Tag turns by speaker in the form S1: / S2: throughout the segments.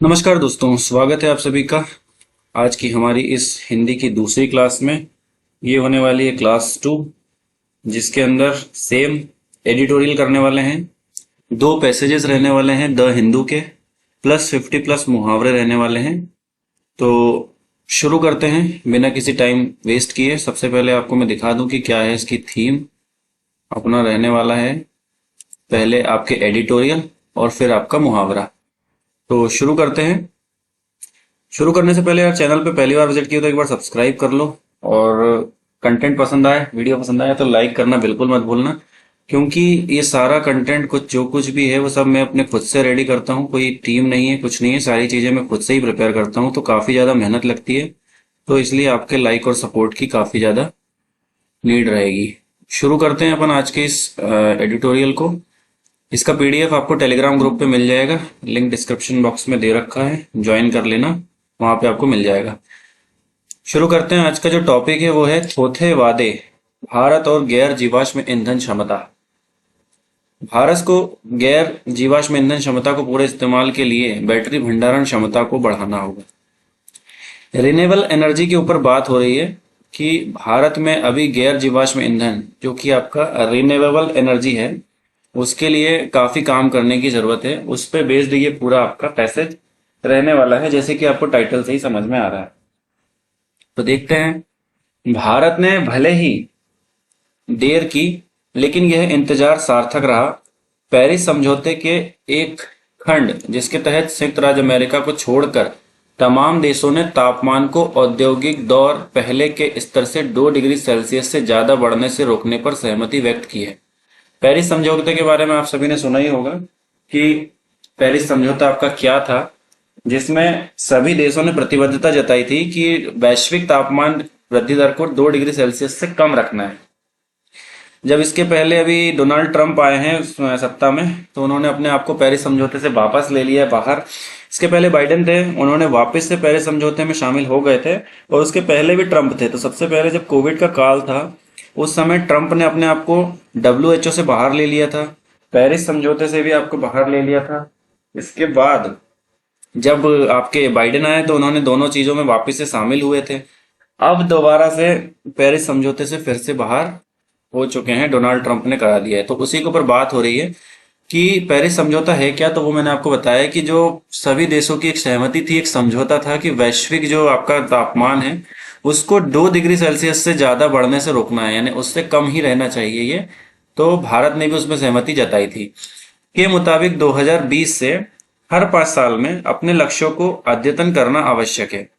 S1: नमस्कार दोस्तों, स्वागत है आप सभी का आज की हमारी इस हिंदी की दूसरी क्लास में। ये होने वाली है क्लास 2, जिसके अंदर सेम एडिटोरियल करने वाले हैं। 2 पैसेजेस रहने वाले हैं द हिंदू के, प्लस 50 प्लस मुहावरे रहने वाले हैं। तो शुरू करते हैं बिना किसी टाइम वेस्ट किए। सबसे पहले आपको मैं दिखा दूं कि क्या है इसकी थीम। अपना रहने वाला है पहले आपके एडिटोरियल और फिर आपका मुहावरा। तो शुरू करते हैं। शुरू करने से पहले यार, चैनल पे पहली बार विजिट किया तो एक बार सब्सक्राइब कर लो, और कंटेंट पसंद आए, वीडियो पसंद आए तो लाइक करना बिल्कुल मत भूलना, क्योंकि ये सारा कंटेंट जो कुछ भी है वो सब मैं अपने खुद से रेडी करता हूँ। कोई टीम नहीं है, कुछ नहीं है, सारी चीजें मैं खुद से ही प्रिपेयर करता हूँ, तो काफी ज्यादा मेहनत लगती है। तो इसलिए आपके लाइक और सपोर्ट की काफी ज्यादा नीड रहेगी। शुरू करते हैं अपन आज के इस एडिटोरियल को। इसका पीडीएफ आपको टेलीग्राम ग्रुप पे मिल जाएगा, लिंक डिस्क्रिप्शन बॉक्स में दे रखा है, ज्वाइन कर लेना, वहां पे आपको मिल जाएगा। शुरू करते हैं। आज का जो टॉपिक है वो है चौथे वादे, भारत और गैर जीवाश्म ईंधन क्षमता। भारत को गैर जीवाश्म ईंधन क्षमता को पूरे इस्तेमाल के लिए बैटरी भंडारण क्षमता को बढ़ाना होगा। रिन्यूएबल एनर्जी के ऊपर बात हो रही है कि भारत में अभी गैर जीवाश्म ईंधन, जो कि आपका रिन्यूएबल एनर्जी है, उसके लिए काफी काम करने की जरूरत है। उस पे बेस्ड ये पूरा आपका पैसेज रहने वाला है, जैसे कि आपको टाइटल से ही समझ में आ रहा है। तो देखते हैं। भारत ने भले ही देर की, लेकिन यह इंतजार सार्थक रहा। पेरिस समझौते के एक खंड जिसके तहत संयुक्त राज्य अमेरिका को छोड़कर तमाम देशों ने तापमान को औद्योगिक दौर पहले के स्तर से 2 डिग्री सेल्सियस से ज्यादा बढ़ने से रोकने पर सहमति व्यक्त की है। पेरिस समझौते के बारे में आप सभी ने सुना ही होगा कि पेरिस समझौता आपका क्या था, जिसमें सभी देशों ने प्रतिबद्धता जताई थी कि वैश्विक तापमान वृद्धि दर को 2 डिग्री सेल्सियस से कम रखना है। जब इसके पहले अभी डोनाल्ड ट्रंप आए हैं सत्ता में, तो उन्होंने अपने आप को पेरिस समझौते से वापस ले लिया है बाहर। इसके पहले बाइडेन थे, उन्होंने वापस से पेरिस समझौते में शामिल हो गए थे, और उसके पहले भी ट्रंप थे। तो सबसे पहले जब कोविड का काल था, उस समय ट्रंप ने अपने आप को WHO से बाहर ले लिया था, पेरिस समझौते से भी आपको बाहर ले लिया था। इसके बाद जब आपके बाइडेन आए तो उन्होंने दोनों चीजों में वापस से शामिल हुए थे। अब दोबारा से पेरिस समझौते से फिर से बाहर हो चुके हैं, डोनाल्ड ट्रंप ने करा दिया है। तो उसी के ऊपर बात हो रही है कि पेरिस समझौता है क्या। तो वो मैंने आपको बताया कि जो सभी देशों की एक सहमति थी, एक समझौता था कि वैश्विक जो आपका तापमान है उसको 2 डिग्री सेल्सियस से ज्यादा बढ़ने से रोकना है, यानी उससे कम ही रहना चाहिए ये। तो भारत ने भी उसमें सहमति जताई थी। के मुताबिक 2020 से हर 5 साल में अपने लक्ष्यों को अद्यतन करना आवश्यक है।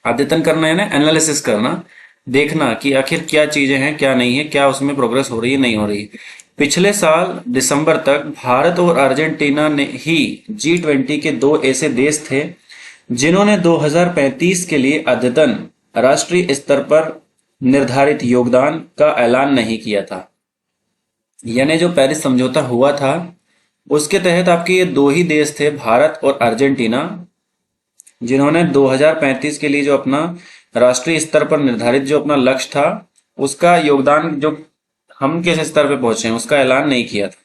S1: अद्यतन करना है ना, एनालिसिस करना, देखना कि आखिर क्या चीजें हैं, क्या नहीं है, क्या उसमें प्रोग्रेस हो रही है, नहीं हो रही है। पिछले साल दिसंबर तक भारत और अर्जेंटीना ने ही G20 के 2 ऐसे देश थे जिन्होंने 2035 के लिए अद्यतन राष्ट्रीय स्तर पर निर्धारित योगदान का ऐलान नहीं किया था। यानी जो पेरिस समझौता हुआ था उसके तहत आपके ये 2 ही देश थे, भारत और अर्जेंटीना, जिन्होंने 2035 के लिए जो अपना राष्ट्रीय स्तर पर निर्धारित जो अपना लक्ष्य था उसका योगदान, जो हम किस स्तर पे पहुंचे हैं, उसका ऐलान नहीं किया था।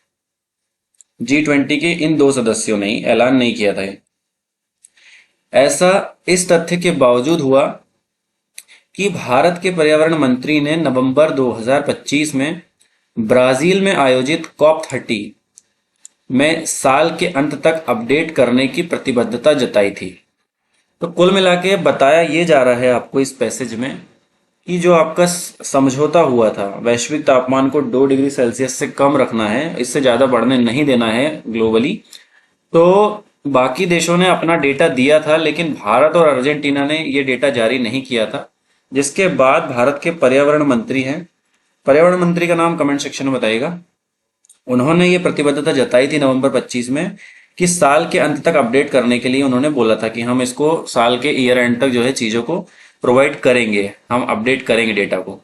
S1: G20 के इन 2 सदस्यों ने ऐलान नहीं किया था। ऐसा इस तथ्य के बावजूद हुआ कि भारत के पर्यावरण मंत्री ने नवंबर 2025 में ब्राजील में आयोजित COP30 में साल के अंत तक अपडेट करने की प्रतिबद्धता जताई थी। तो कुल मिला के बताया ये जा रहा है आपको इस पैसेज में कि जो आपका समझौता हुआ था, वैश्विक तापमान को 2 डिग्री सेल्सियस से कम रखना है, इससे ज्यादा बढ़ने नहीं देना है ग्लोबली। तो बाकी देशों ने अपना डेटा दिया था, लेकिन भारत और अर्जेंटीना ने ये डेटा जारी नहीं किया था। जिसके बाद भारत के पर्यावरण मंत्री हैं, पर्यावरण मंत्री का नाम कमेंट सेक्शन में बताइएगा, उन्होंने ये प्रतिबद्धता जताई थी नवंबर 25 में कि साल के अंत तक अपडेट करने के लिए उन्होंने बोला था कि हम इसको साल के ईयर एंड तक जो है चीजों को प्रोवाइड करेंगे, हम अपडेट करेंगे डेटा को।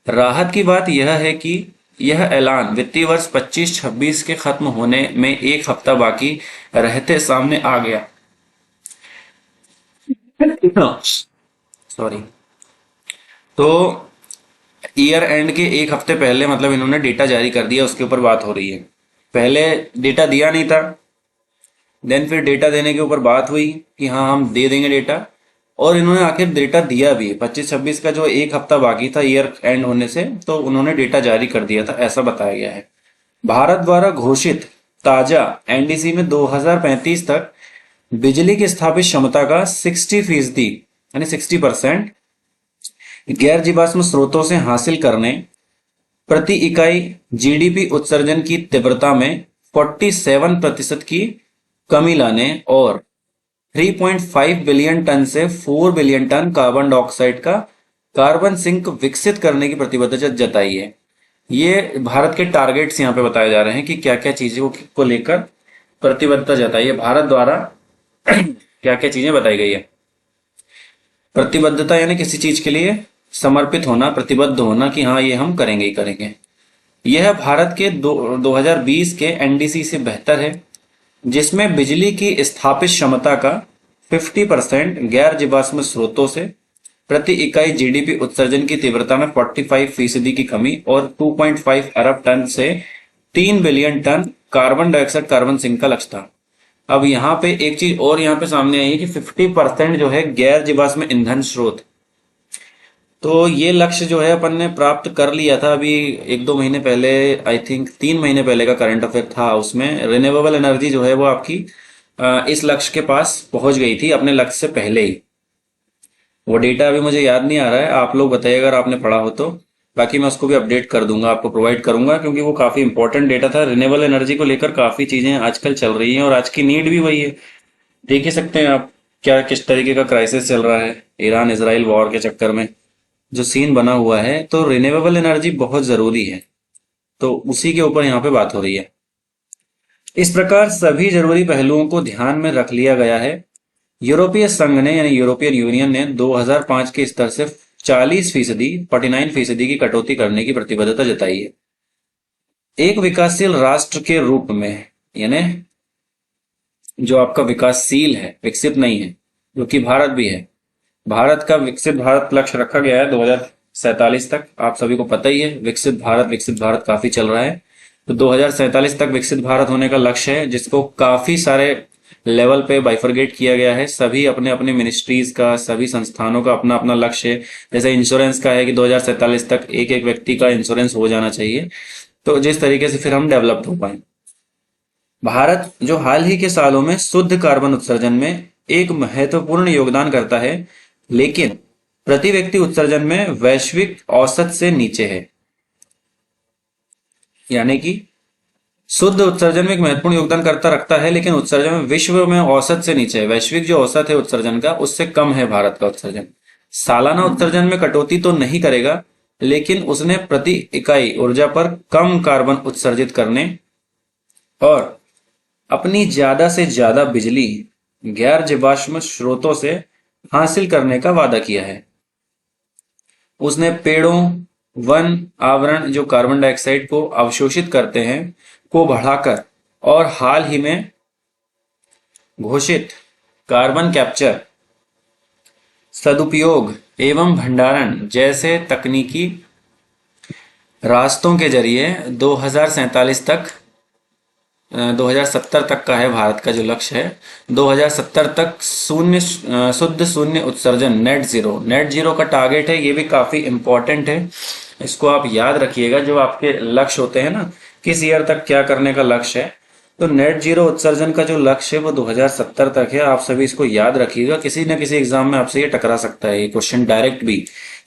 S1: राहत की बात यह है कि यह ऐलान वित्तीय वर्ष 25-26 के खत्म होने में 1 हफ्ता बाकी रहते सामने आ गया। सॉरी। तो ईयर एंड के 1 हफ्ते पहले मतलब इन्होंने डेटा जारी कर दिया, उसके ऊपर बात हो रही है। पहले डेटा दिया नहीं था, देन फिर डेटा देने के ऊपर बात हुई कि हाँ हम दे देंगे डेटा, और इन्होंने आखिर डेटा दिया भी। 25-26 का जो एक हफ्ता बाकी था ईयर एंड होने से, तो उन्होंने डेटा जारी कर दिया था, ऐसा बताया गया है। भारत द्वारा घोषित ताजा एनडीसी में 2035 तक बिजली की स्थापित क्षमता का 60% यानी 60% गैर जीवाश्म स्रोतों से हासिल करने, प्रति इकाई जीडीपी उत्सर्जन की तीव्रता में 47% की कमी लाने और 3.5 बिलियन टन से 4 बिलियन टन कार्बन डाइऑक्साइड का कार्बन सिंक विकसित करने की प्रतिबद्धता जताई है। ये भारत के टारगेट्स यहाँ पे बताए जा रहे हैं कि क्या क्या चीजों को लेकर प्रतिबद्धता जताई है भारत द्वारा। क्या क्या चीजें बताई गई है। प्रतिबद्धता यानी किसी चीज के लिए समर्पित होना, प्रतिबद्ध होना कि हाँ ये हम करेंगे ही करेंगे। यह भारत के 2020 के एनडीसी से बेहतर है, जिसमें बिजली की स्थापित क्षमता का 50% गैर जीवाश्म स्रोतों से, प्रति इकाई जीडीपी उत्सर्जन की तीव्रता में 45% की कमी और 2.5 अरब टन से 3 billion ton carbon dioxide carbon sink का लक्ष्य था। अब यहाँ पे एक चीज और यहाँ पे सामने आई है कि 50% जो है गैर जीवाश्म ईंधन स्रोत। तो ये लक्ष्य जो है अपन ने प्राप्त कर लिया था अभी 1-2 महीने पहले, आई थिंक 3 महीने पहले का करंट अफेयर था। उसमें रिन्यूएबल एनर्जी जो है वो आपकी इस लक्ष्य के पास पहुंच गई थी अपने लक्ष्य से पहले ही। वो डेटा अभी मुझे याद नहीं आ रहा है, आप लोग बताइए अगर आपने पढ़ा हो तो। बाकी मैं उसको भी अपडेट कर दूंगा, आपको प्रोवाइड करूंगा, क्योंकि वो काफी इंपॉर्टेंट डेटा था। रिन्यूएबल एनर्जी को लेकर काफी चीजें आजकल चल रही हैं और आज की नीड भी वही है। देख ही सकते हैं आप क्या किस तरीके का क्राइसिस चल रहा है ईरान इजराइल वॉर के चक्कर में जो सीन बना हुआ है। तो रिन्यूएबल एनर्जी बहुत जरूरी है, तो उसी के ऊपर यहाँ पे बात हो रही है। इस प्रकार सभी जरूरी पहलुओं को ध्यान में रख लिया गया है। यूरोपीय संघ ने यानी यूरोपियन यूनियन ने 2005 के स्तर से 49% की कटौती करने की प्रतिबद्धता जताई है। एक विकासशील राष्ट्र के रूप में, यानी जो आपका विकासशील है, विकसित नहीं है, जो कि भारत भी है। भारत का विकसित भारत लक्ष्य रखा गया है 2047 तक। आप सभी को पता ही है विकसित भारत काफी चल रहा है। तो 2047 तक विकसित भारत होने का लक्ष्य है, जिसको काफी सारे लेवल पे बाइफरगेट किया गया है। सभी अपने अपने मिनिस्ट्रीज का, सभी संस्थानों का अपना अपना लक्ष्य है। जैसे इंश्योरेंस का है कि 2047 तक एक एक व्यक्ति का इंश्योरेंस हो जाना चाहिए, तो जिस तरीके से फिर हम डेवलप हो पाए। भारत जो हाल ही के सालों में शुद्ध कार्बन उत्सर्जन में एक महत्वपूर्ण योगदान करता है, लेकिन प्रति व्यक्ति उत्सर्जन में वैश्विक औसत से नीचे है। यानी कि शुद्ध उत्सर्जन में एक महत्वपूर्ण योगदान रखता है, लेकिन उत्सर्जन में विश्व में औसत से नीचे है। वैश्विक जो औसत है उत्सर्जन का, उससे कम है भारत का उत्सर्जन। सालाना उत्सर्जन में कटौती तो नहीं करेगा, लेकिन उसने प्रति इकाई ऊर्जा पर कम कार्बन उत्सर्जित करने और अपनी ज्यादा से ज्यादा बिजली गैर जीवाश्म स्रोतों से हासिल करने का वादा किया है। उसने पेड़ों, वन आवरण जो कार्बन डाइऑक्साइड को अवशोषित करते हैं को बढ़ाकर और हाल ही में घोषित कार्बन कैप्चर, सदुपयोग एवं भंडारण जैसे तकनीकी रास्तों के जरिए 2070 तक का है भारत का जो लक्ष्य है। 2070 तक शुद्ध शून्य उत्सर्जन, नेट जीरो का टारगेट है। ये भी काफी इंपॉर्टेंट है, इसको आप याद रखिएगा। जो आपके लक्ष्य होते हैं ना, किस ईयर तक क्या करने का लक्ष्य है, तो नेट जीरो उत्सर्जन का जो लक्ष्य है वो 2070 तक है। आप सभी इसको याद रखिएगा, किसी न किसी एग्जाम में आपसे ये टकरा सकता है, ये क्वेश्चन डायरेक्ट भी,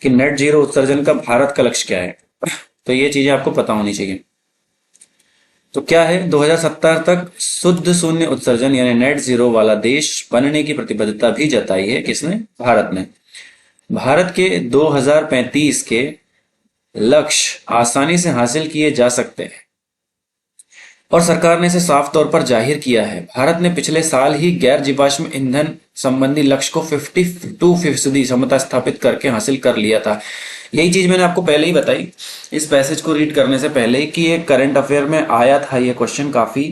S1: कि नेट जीरो उत्सर्जन का भारत का लक्ष्य क्या है। तो ये चीजें आपको पता होनी चाहिए। तो क्या है, 2070 तक शुद्ध शून्य उत्सर्जन यानी नेट जीरो वाला देश बनने की प्रतिबद्धता भी जताई है। किसने? भारत ने। भारत के 2035 के लक्ष्य आसानी से हासिल किए जा सकते हैं और सरकार ने इसे साफ तौर पर जाहिर किया है। भारत ने पिछले साल ही गैर जीवाश्म ईंधन संबंधी लक्ष्य को 52% क्षमता स्थापित करके हासिल कर लिया था। यही चीज मैंने आपको पहले ही बताई इस पैसेज को रीड करने से पहले, कि ये करंट अफेयर में आया था, ये क्वेश्चन काफी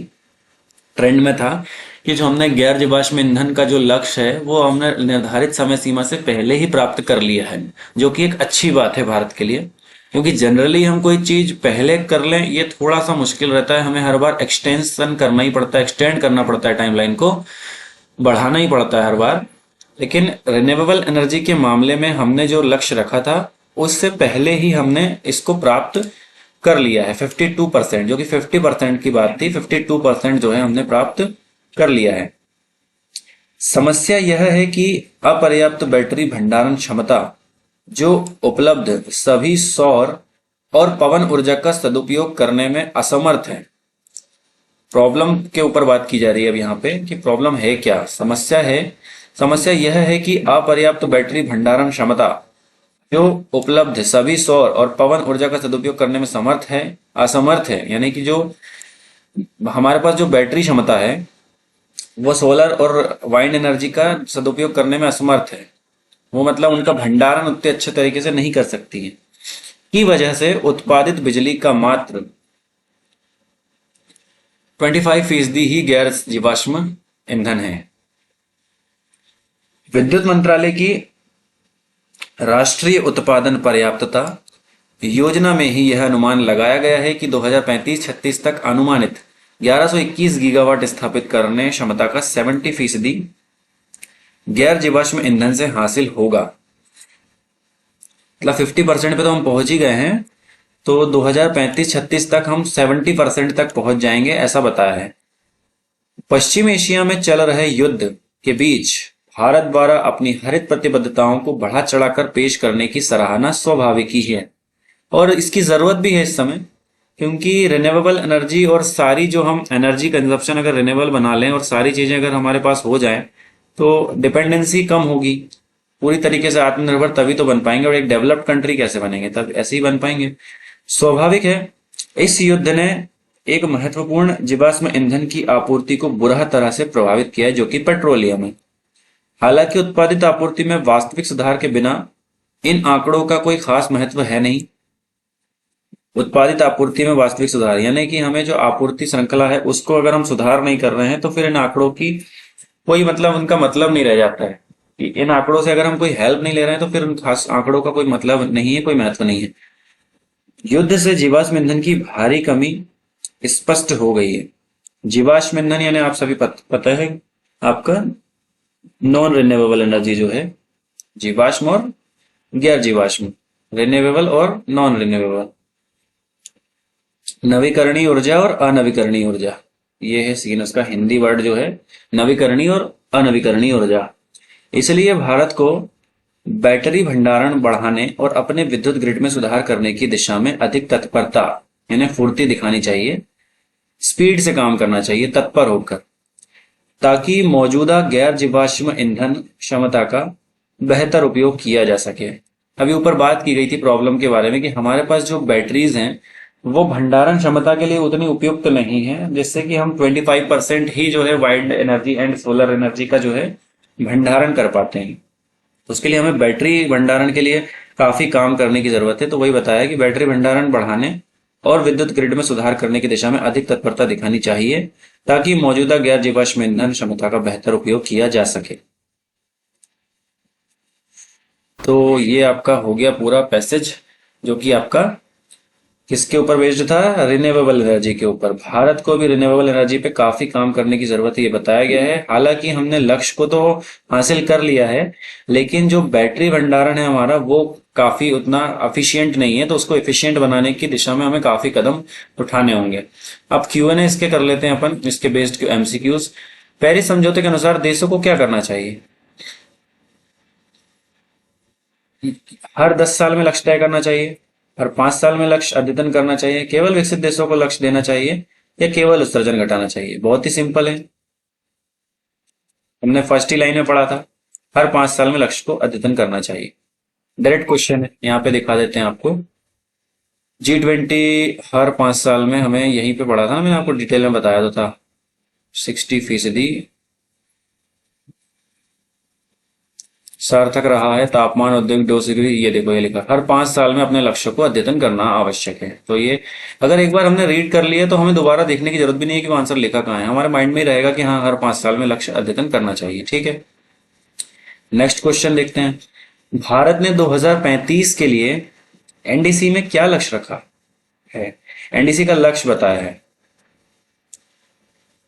S1: ट्रेंड में था, कि जो हमने गैर जीवाश्म ईंधन का जो लक्ष्य है वो हमने निर्धारित समय सीमा से पहले ही प्राप्त कर लिया है, जो कि एक अच्छी बात है भारत के लिए। क्योंकि जनरली हम कोई चीज पहले कर लें ये थोड़ा सा मुश्किल रहता है, हमें हर बार एक्सटेंशन करना ही पड़ता है, एक्सटेंड करना पड़ता है, टाइमलाइन को बढ़ाना ही पड़ता है हर बार। लेकिन रिन्यूएबल एनर्जी के मामले में हमने जो लक्ष्य रखा था उससे पहले ही हमने इसको प्राप्त कर लिया है 52%, जो कि 50% की बात थी, 52% जो है हमने प्राप्त कर लिया है। समस्या यह है कि अपर्याप्त बैटरी भंडारण क्षमता जो उपलब्ध सभी सौर और पवन ऊर्जा का सदुपयोग करने में असमर्थ है। प्रॉब्लम के ऊपर बात की जा रही है अब यहाँ पे कि प्रॉब्लम है क्या, समस्या यह है कि अपर्याप्त बैटरी भंडारण क्षमता जो उपलब्ध सभी सौर और पवन ऊर्जा का सदुपयोग करने में असमर्थ है, यानी कि जो हमारे पास जो बैटरी क्षमता है वो सोलर और वाइंड एनर्जी का सदुपयोग करने में असमर्थ है। वो मतलब उनका भंडारण उतने अच्छे तरीके से नहीं कर सकती है, की वजह से उत्पादित बिजली का मात्र 25% ही गैर जीवाश्म ईंधन है। विद्युत मंत्रालय की राष्ट्रीय उत्पादन पर्याप्तता योजना में ही यह अनुमान लगाया गया है कि 2035-36 तक अनुमानित 1121 गीगावाट स्थापित करने क्षमता का 70% गैर जीवाश्म ईंधन से हासिल होगा। मतलब 50% पे तो हम पहुंच ही गए हैं, तो 2035-36 तक हम 70% तक पहुंच जाएंगे, ऐसा बताया है। पश्चिम एशिया में चल रहे युद्ध के बीच भारत द्वारा अपनी हरित प्रतिबद्धताओं को बढ़ा चढ़ाकर पेश करने की सराहना स्वाभाविक ही है और इसकी जरूरत भी है इस समय, क्योंकि रिन्यूएबल एनर्जी और सारी जो हम एनर्जी कंजप्शन अगर रिन्यूएबल बना लें और सारी चीजें अगर हमारे पास हो जाए तो डिपेंडेंसी कम होगी। पूरी तरीके से आत्मनिर्भर तभी तो बन पाएंगे, और एक डेवलप्ड कंट्री कैसे बनेंगे, तब ऐसे ही बन पाएंगे। स्वाभाविक है इस युद्ध ने एक महत्वपूर्ण जीवाश्म ईंधन की आपूर्ति को बुरा तरह से प्रभावित किया है, जो कि पेट्रोलियम है। हालांकि उत्पादित आपूर्ति में वास्तविक सुधार के बिना इन आंकड़ों का कोई खास महत्व है नहीं। उत्पादित आपूर्ति में वास्तविक सुधार यानी कि हमें जो आपूर्ति श्रृंखला है उसको अगर हम सुधार नहीं कर रहे हैं तो फिर इन आंकड़ों की कोई मतलब, उनका मतलब नहीं रह जाता है कि इन आंकड़ों से अगर हम कोई हेल्प नहीं ले रहे हैं तो फिर उन खास आंकड़ों का कोई मतलब नहीं है, कोई महत्व नहीं है। युद्ध से जीवाश्म ईंधन की भारी कमी स्पष्ट हो गई है। जीवाश्म ईंधन यानी आप सभी पता है आपका नॉन रिन्यूएबल एनर्जी जो है, जीवाश्म और गैर जीवाश्म, रिन्यूएबल और नॉन रिन्यूएबल, नवीकरणीय ऊर्जा और अनवीकरणीय ऊर्जा, ये है सीन उसका हिंदी वर्ड जो है, नवीकरणीय और अनवीकरणीय ऊर्जा। इसलिए भारत को बैटरी भंडारण बढ़ाने और अपने विद्युत ग्रिड में सुधार करने की दिशा में अधिक तत्परता यानी फुर्ती दिखानी चाहिए, स्पीड से काम करना चाहिए, तत्पर होकर, ताकि मौजूदा गैर जीवाश्म ईंधन क्षमता का बेहतर उपयोग किया जा सके। अभी ऊपर बात की गई थी प्रॉब्लम के बारे में कि हमारे पास जो बैटरीज हैं वो भंडारण क्षमता के लिए उतनी उपयुक्त नहीं है, जिससे कि हम 25% ही जो है wind energy and solar energy का जो है भंडारण कर पाते हैं। उसके लिए हमें बैटरी भंडारण के लिए काफी काम करने की जरूरत है। तो वही बताया कि बैटरी भंडारण बढ़ाने और विद्युत ग्रिड में सुधार करने की दिशा में अधिक तत्परता दिखानी चाहिए, ताकि मौजूदा गैर जीवाश्म ईंधन क्षमता का बेहतर उपयोग किया जा सके। तो ये आपका हो गया पूरा पैसेज, जो कि आपका किसके ऊपर बेस्ड था, रिन्यूएबल एनर्जी के ऊपर। भारत को भी रिन्यूएबल एनर्जी पे काफी काम करने की जरूरत है, ये बताया गया है। हालांकि हमने लक्ष्य को तो हासिल कर लिया है, लेकिन जो बैटरी भंडारण है हमारा वो काफी उतना एफिशिएंट नहीं है, तो उसको एफिशिएंट बनाने की दिशा में हमें काफी कदम उठाने होंगे। अब Q&A इसके कर लेते हैं अपन, इसके बेस्ड MCQs। पेरिस समझौते के अनुसार देशों को क्या करना चाहिए? हर 10 साल में लक्ष्य तय करना चाहिए, हर 5 साल में लक्ष्य अद्यतन करना चाहिए, केवल विकसित देशों को लक्ष्य देना चाहिए, या केवल उत्सर्जन घटाना चाहिए? बहुत ही सिंपल है, हमने फर्स्ट ही लाइन में पढ़ा था, हर 5 साल में लक्ष्य को अद्यतन करना चाहिए। डायरेक्ट क्वेश्चन है, यहाँ पे दिखा देते हैं आपको। G20 हर 5 साल में, हमें यहीं पे पढ़ा था, मैंने आपको डिटेल में बताया तो था। 60% सार्थक रहा है। तापमान औद्योगिक 2 डिग्री, ये देखो ये लिखा, हर 5 साल में अपने लक्ष्य को अद्यतन करना आवश्यक है। तो ये अगर एक बार हमने रीड कर लिया तो हमें दोबारा देखने की जरूरत भी नहीं है कि वो आंसर लिखा कहाँ है, हमारे माइंड में ही रहेगा कि हाँ हर 5 साल में लक्ष्य अद्यतन करना चाहिए। ठीक है, नेक्स्ट क्वेश्चन देखते हैं। भारत ने 2035 के लिए एनडीसी में क्या लक्ष्य रखा है, एनडीसी का लक्ष्य बताया है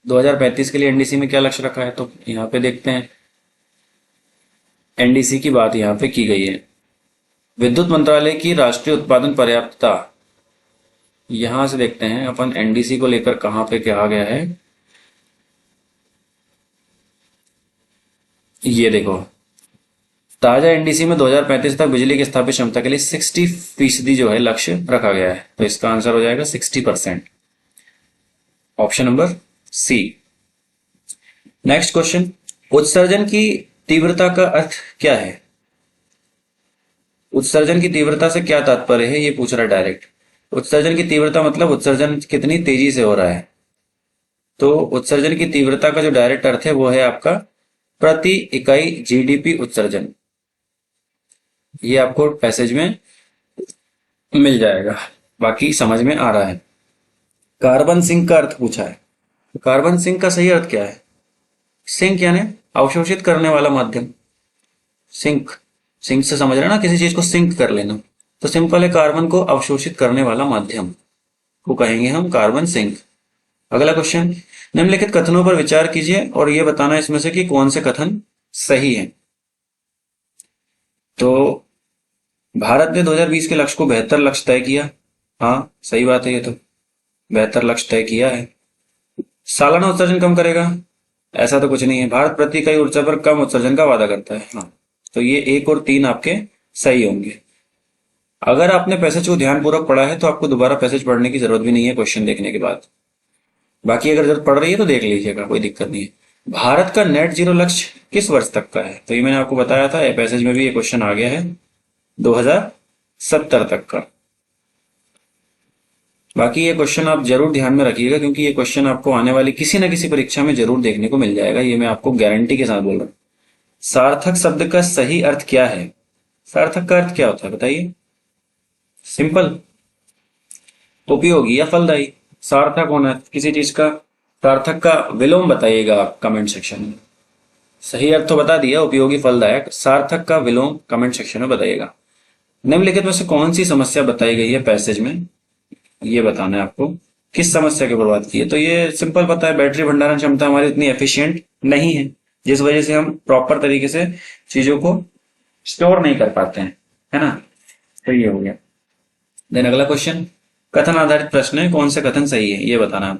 S1: 2035 के लिए। एनडीसी में क्या लक्ष्य रखा है, तो यहाँ पे देखते हैं एनडीसी की बात यहाँ पे की गई है। विद्युत मंत्रालय की राष्ट्रीय उत्पादन पर्याप्तता, यहां से देखते हैं अपन एनडीसी को लेकर कहां पे कहा गया है। ये देखो, ताजा एनडीसी में 2035 तक बिजली की स्थापित क्षमता के लिए 60% जो है लक्ष्य रखा गया है, तो इसका आंसर हो जाएगा 60%, option number c. Next question, उत्सर्जन की तीव्रता का अर्थ क्या है। उत्सर्जन की तीव्रता से क्या तात्पर्य है, ये पूछ रहा है डायरेक्ट। उत्सर्जन की तीव्रता मतलब उत्सर्जन कितनी तेजी से हो रहा है। तो उत्सर्जन की तीव्रता का जो डायरेक्ट अर्थ है वो है आपका प्रति इकाई जीडीपी उत्सर्जन। ये आपको पैसेज में मिल जाएगा, बाकी समझ में आ रहा है। कार्बन सिंक का अर्थ पूछा है, तो कार्बन सिंक का सही अर्थ क्या है। सिंक यानी अवशोषित करने वाला माध्यम। सिंक, सिंक से समझ रहे ना, किसी चीज को सिंक कर लेना, तो सिंपल है कार्बन को अवशोषित करने वाला माध्यम को कहेंगे हम कार्बन सिंक। अगला क्वेश्चन, निम्नलिखित कथनों पर विचार कीजिए और यह बताना इसमें से कि कौन से कथन सही है। तो भारत ने 2020 के लक्ष्य को बेहतर लक्ष्य तय किया, हाँ सही बात है, ये तो बेहतर लक्ष्य तय किया है। सालाना उत्सर्जन कम करेगा, ऐसा तो कुछ नहीं है। भारत प्रति इकाई ऊर्जा पर कम उत्सर्जन का वादा करता है, हाँ, तो ये 1 और 3 आपके सही होंगे। अगर आपने पैसेज को ध्यानपूर्वक पढ़ा है तो आपको दोबारा पैसेज पढ़ने की जरूरत भी नहीं है क्वेश्चन देखने के बाद। बाकी अगर जरूरत पड़ रही है तो देख लीजिएगा, कोई दिक्कत नहीं है। भारत का नेट जीरो लक्ष्य किस वर्ष तक का है, तो ये मैंने आपको बताया था, पैसेज में भी ये क्वेश्चन आ गया है 2070 तक का। बाकी ये क्वेश्चन आप जरूर ध्यान में रखिएगा, क्योंकि ये क्वेश्चन आपको आने वाली किसी न किसी परीक्षा में जरूर देखने को मिल जाएगा, ये मैं आपको गारंटी के साथ बोल रहा हूं। सार्थक शब्द का सही अर्थ क्या है। सार्थक का अर्थ क्या होता है बताइए। सिंपल, उपयोगी या फलदायी। सार्थक होना किसी चीज का, सार्थक का विलोम बताइएगा आप कमेंट सेक्शन में। सही अर्थ तो बता दिया, उपयोगी फलदायक, सार्थक का विलोम कमेंट सेक्शन में बताइएगा। निम्नलिखित में से कौन सी समस्या बताई गई है पैसेज में, ये बताना है आपको, किस समस्या की बात की है। तो ये सिंपल पता है, बैटरी भंडारण क्षमता हमारी उतनी एफिशिएंट नहीं है, जिस वजह से हम प्रॉपर तरीके से चीजों को स्टोर नहीं कर पाते हैं, है ना। तो ये हो गया। देन अगला क्वेश्चन, कथन आधारित प्रश्न है, कौन से कथन सही है ये बताना।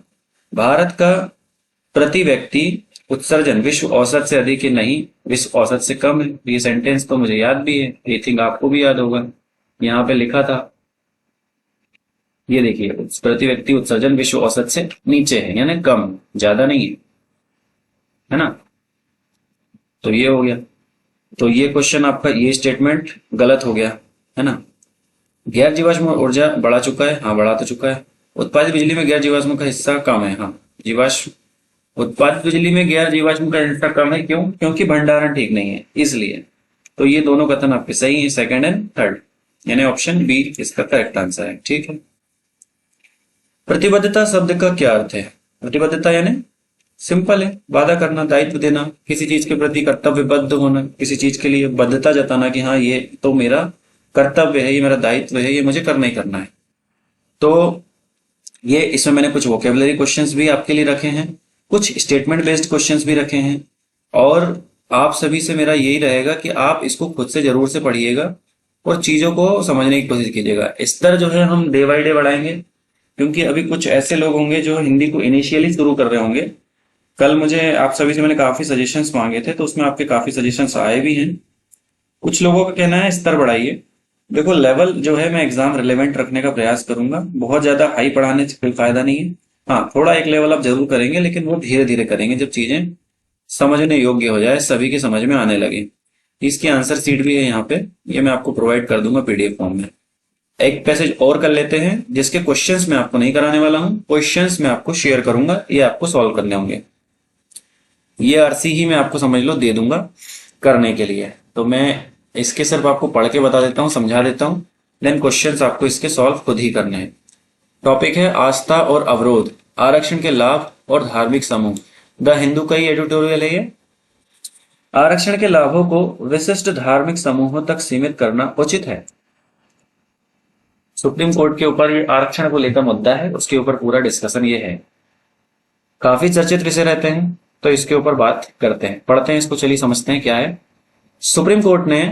S1: भारत का प्रति व्यक्ति उत्सर्जन विश्व औसत से अधिक है, नहीं विश्व औसत से कम है। ये सेंटेंस तो मुझे याद भी है, आई थिंक आपको भी याद होगा, यहाँ पे लिखा था। ये देखिए, प्रति व्यक्ति उत्सर्जन विश्व औसत से नीचे है, यानी कम, ज्यादा नहीं है ना। तो ये हो गया। तो ये क्वेश्चन आपका, ये स्टेटमेंट गलत हो गया, है ना। गैर जीवाश्म ऊर्जा बढ़ा चुका है, हाँ बढ़ा तो चुका है। उत्पादित बिजली में गैर जीवाश्म का हिस्सा कम है, हाँ जीवाश्म, उत्पादित बिजली में गैर जीवाश्म का हिस्सा कम है, क्यों, क्योंकि भंडारण ठीक नहीं है इसलिए। तो ये दोनों कथन आपके सही है, सेकंड एंड थर्ड, यानी ऑप्शन बी इसका करेक्ट आंसर है, ठीक है। प्रतिबद्धता शब्द का क्या अर्थ है। प्रतिबद्धता यानी सिंपल है, वादा करना, दायित्व देना, किसी चीज के प्रति कर्तव्यबद्ध होना, किसी चीज के लिए बद्धता जताना कि हाँ ये तो मेरा कर्तव्य है, ये मेरा दायित्व है, ये मुझे करना ही करना है। तो ये इसमें मैंने कुछ वोकेबलरी क्वेश्चंस भी आपके लिए रखे हैं, कुछ स्टेटमेंट बेस्ड क्वेश्चंस भी रखे हैं, और आप सभी से मेरा यही रहेगा कि आप इसको खुद से जरूर से पढ़िएगा और चीजों को समझने की कोशिश कीजिएगा। स्तर जो है हम डे बाय डे बढ़ाएंगे, क्योंकि अभी कुछ ऐसे लोग होंगे जो हिंदी को इनिशियली शुरू कर रहे होंगे। कल मुझे आप सभी से मैंने काफी सजेशंस मांगे थे, तो उसमें आपके काफी सजेशंस आए भी हैं। कुछ लोगों का कहना है स्तर बढ़ाइए। देखो, लेवल जो है मैं एग्जाम रिलेवेंट रखने का प्रयास करूंगा, बहुत ज्यादा हाई पढ़ाने से कोई फायदा नहीं है। हाँ, थोड़ा एक लेवल आप जरूर करेंगे, लेकिन वो धीरे धीरे करेंगे, जब चीजें समझने योग्य हो जाए, सभी के समझ में आने लगे। इसकी आंसर सीट भी है यहाँ पे, ये मैं आपको प्रोवाइड कर दूंगा पीडीएफ फॉर्म में। एक पैसेज और कर लेते हैं, जिसके क्वेश्चंस मैं आपको नहीं कराने वाला हूं, क्वेश्चंस मैं आपको शेयर करूंगा, ये आपको सॉल्व करने होंगे। ये आरसी ही मैं आपको समझ लो दे दूंगा करने के लिए। तो मैं इसके सिर्फ आपको पढ़ के बता देता हूं, समझा देता हूं, देन क्वेश्चंस आपको इसके सॉल्व खुद ही करने हैं। टॉपिक है आस्था और अवरोध, आरक्षण के लाभ और धार्मिक समूह। द हिंदू का ही एडिटोरियल है ये। आरक्षण के लाभों को विशिष्ट धार्मिक समूहों तक सीमित करना उचित है। सुप्रीम कोर्ट के ऊपर आरक्षण को लेकर मुद्दा है, उसके ऊपर पूरा डिस्कशन ये है। काफी चर्चित विषय रहते हैं, तो इसके ऊपर बात करते हैं, पढ़ते हैं इसको, चलिए समझते हैं क्या है। सुप्रीम कोर्ट ने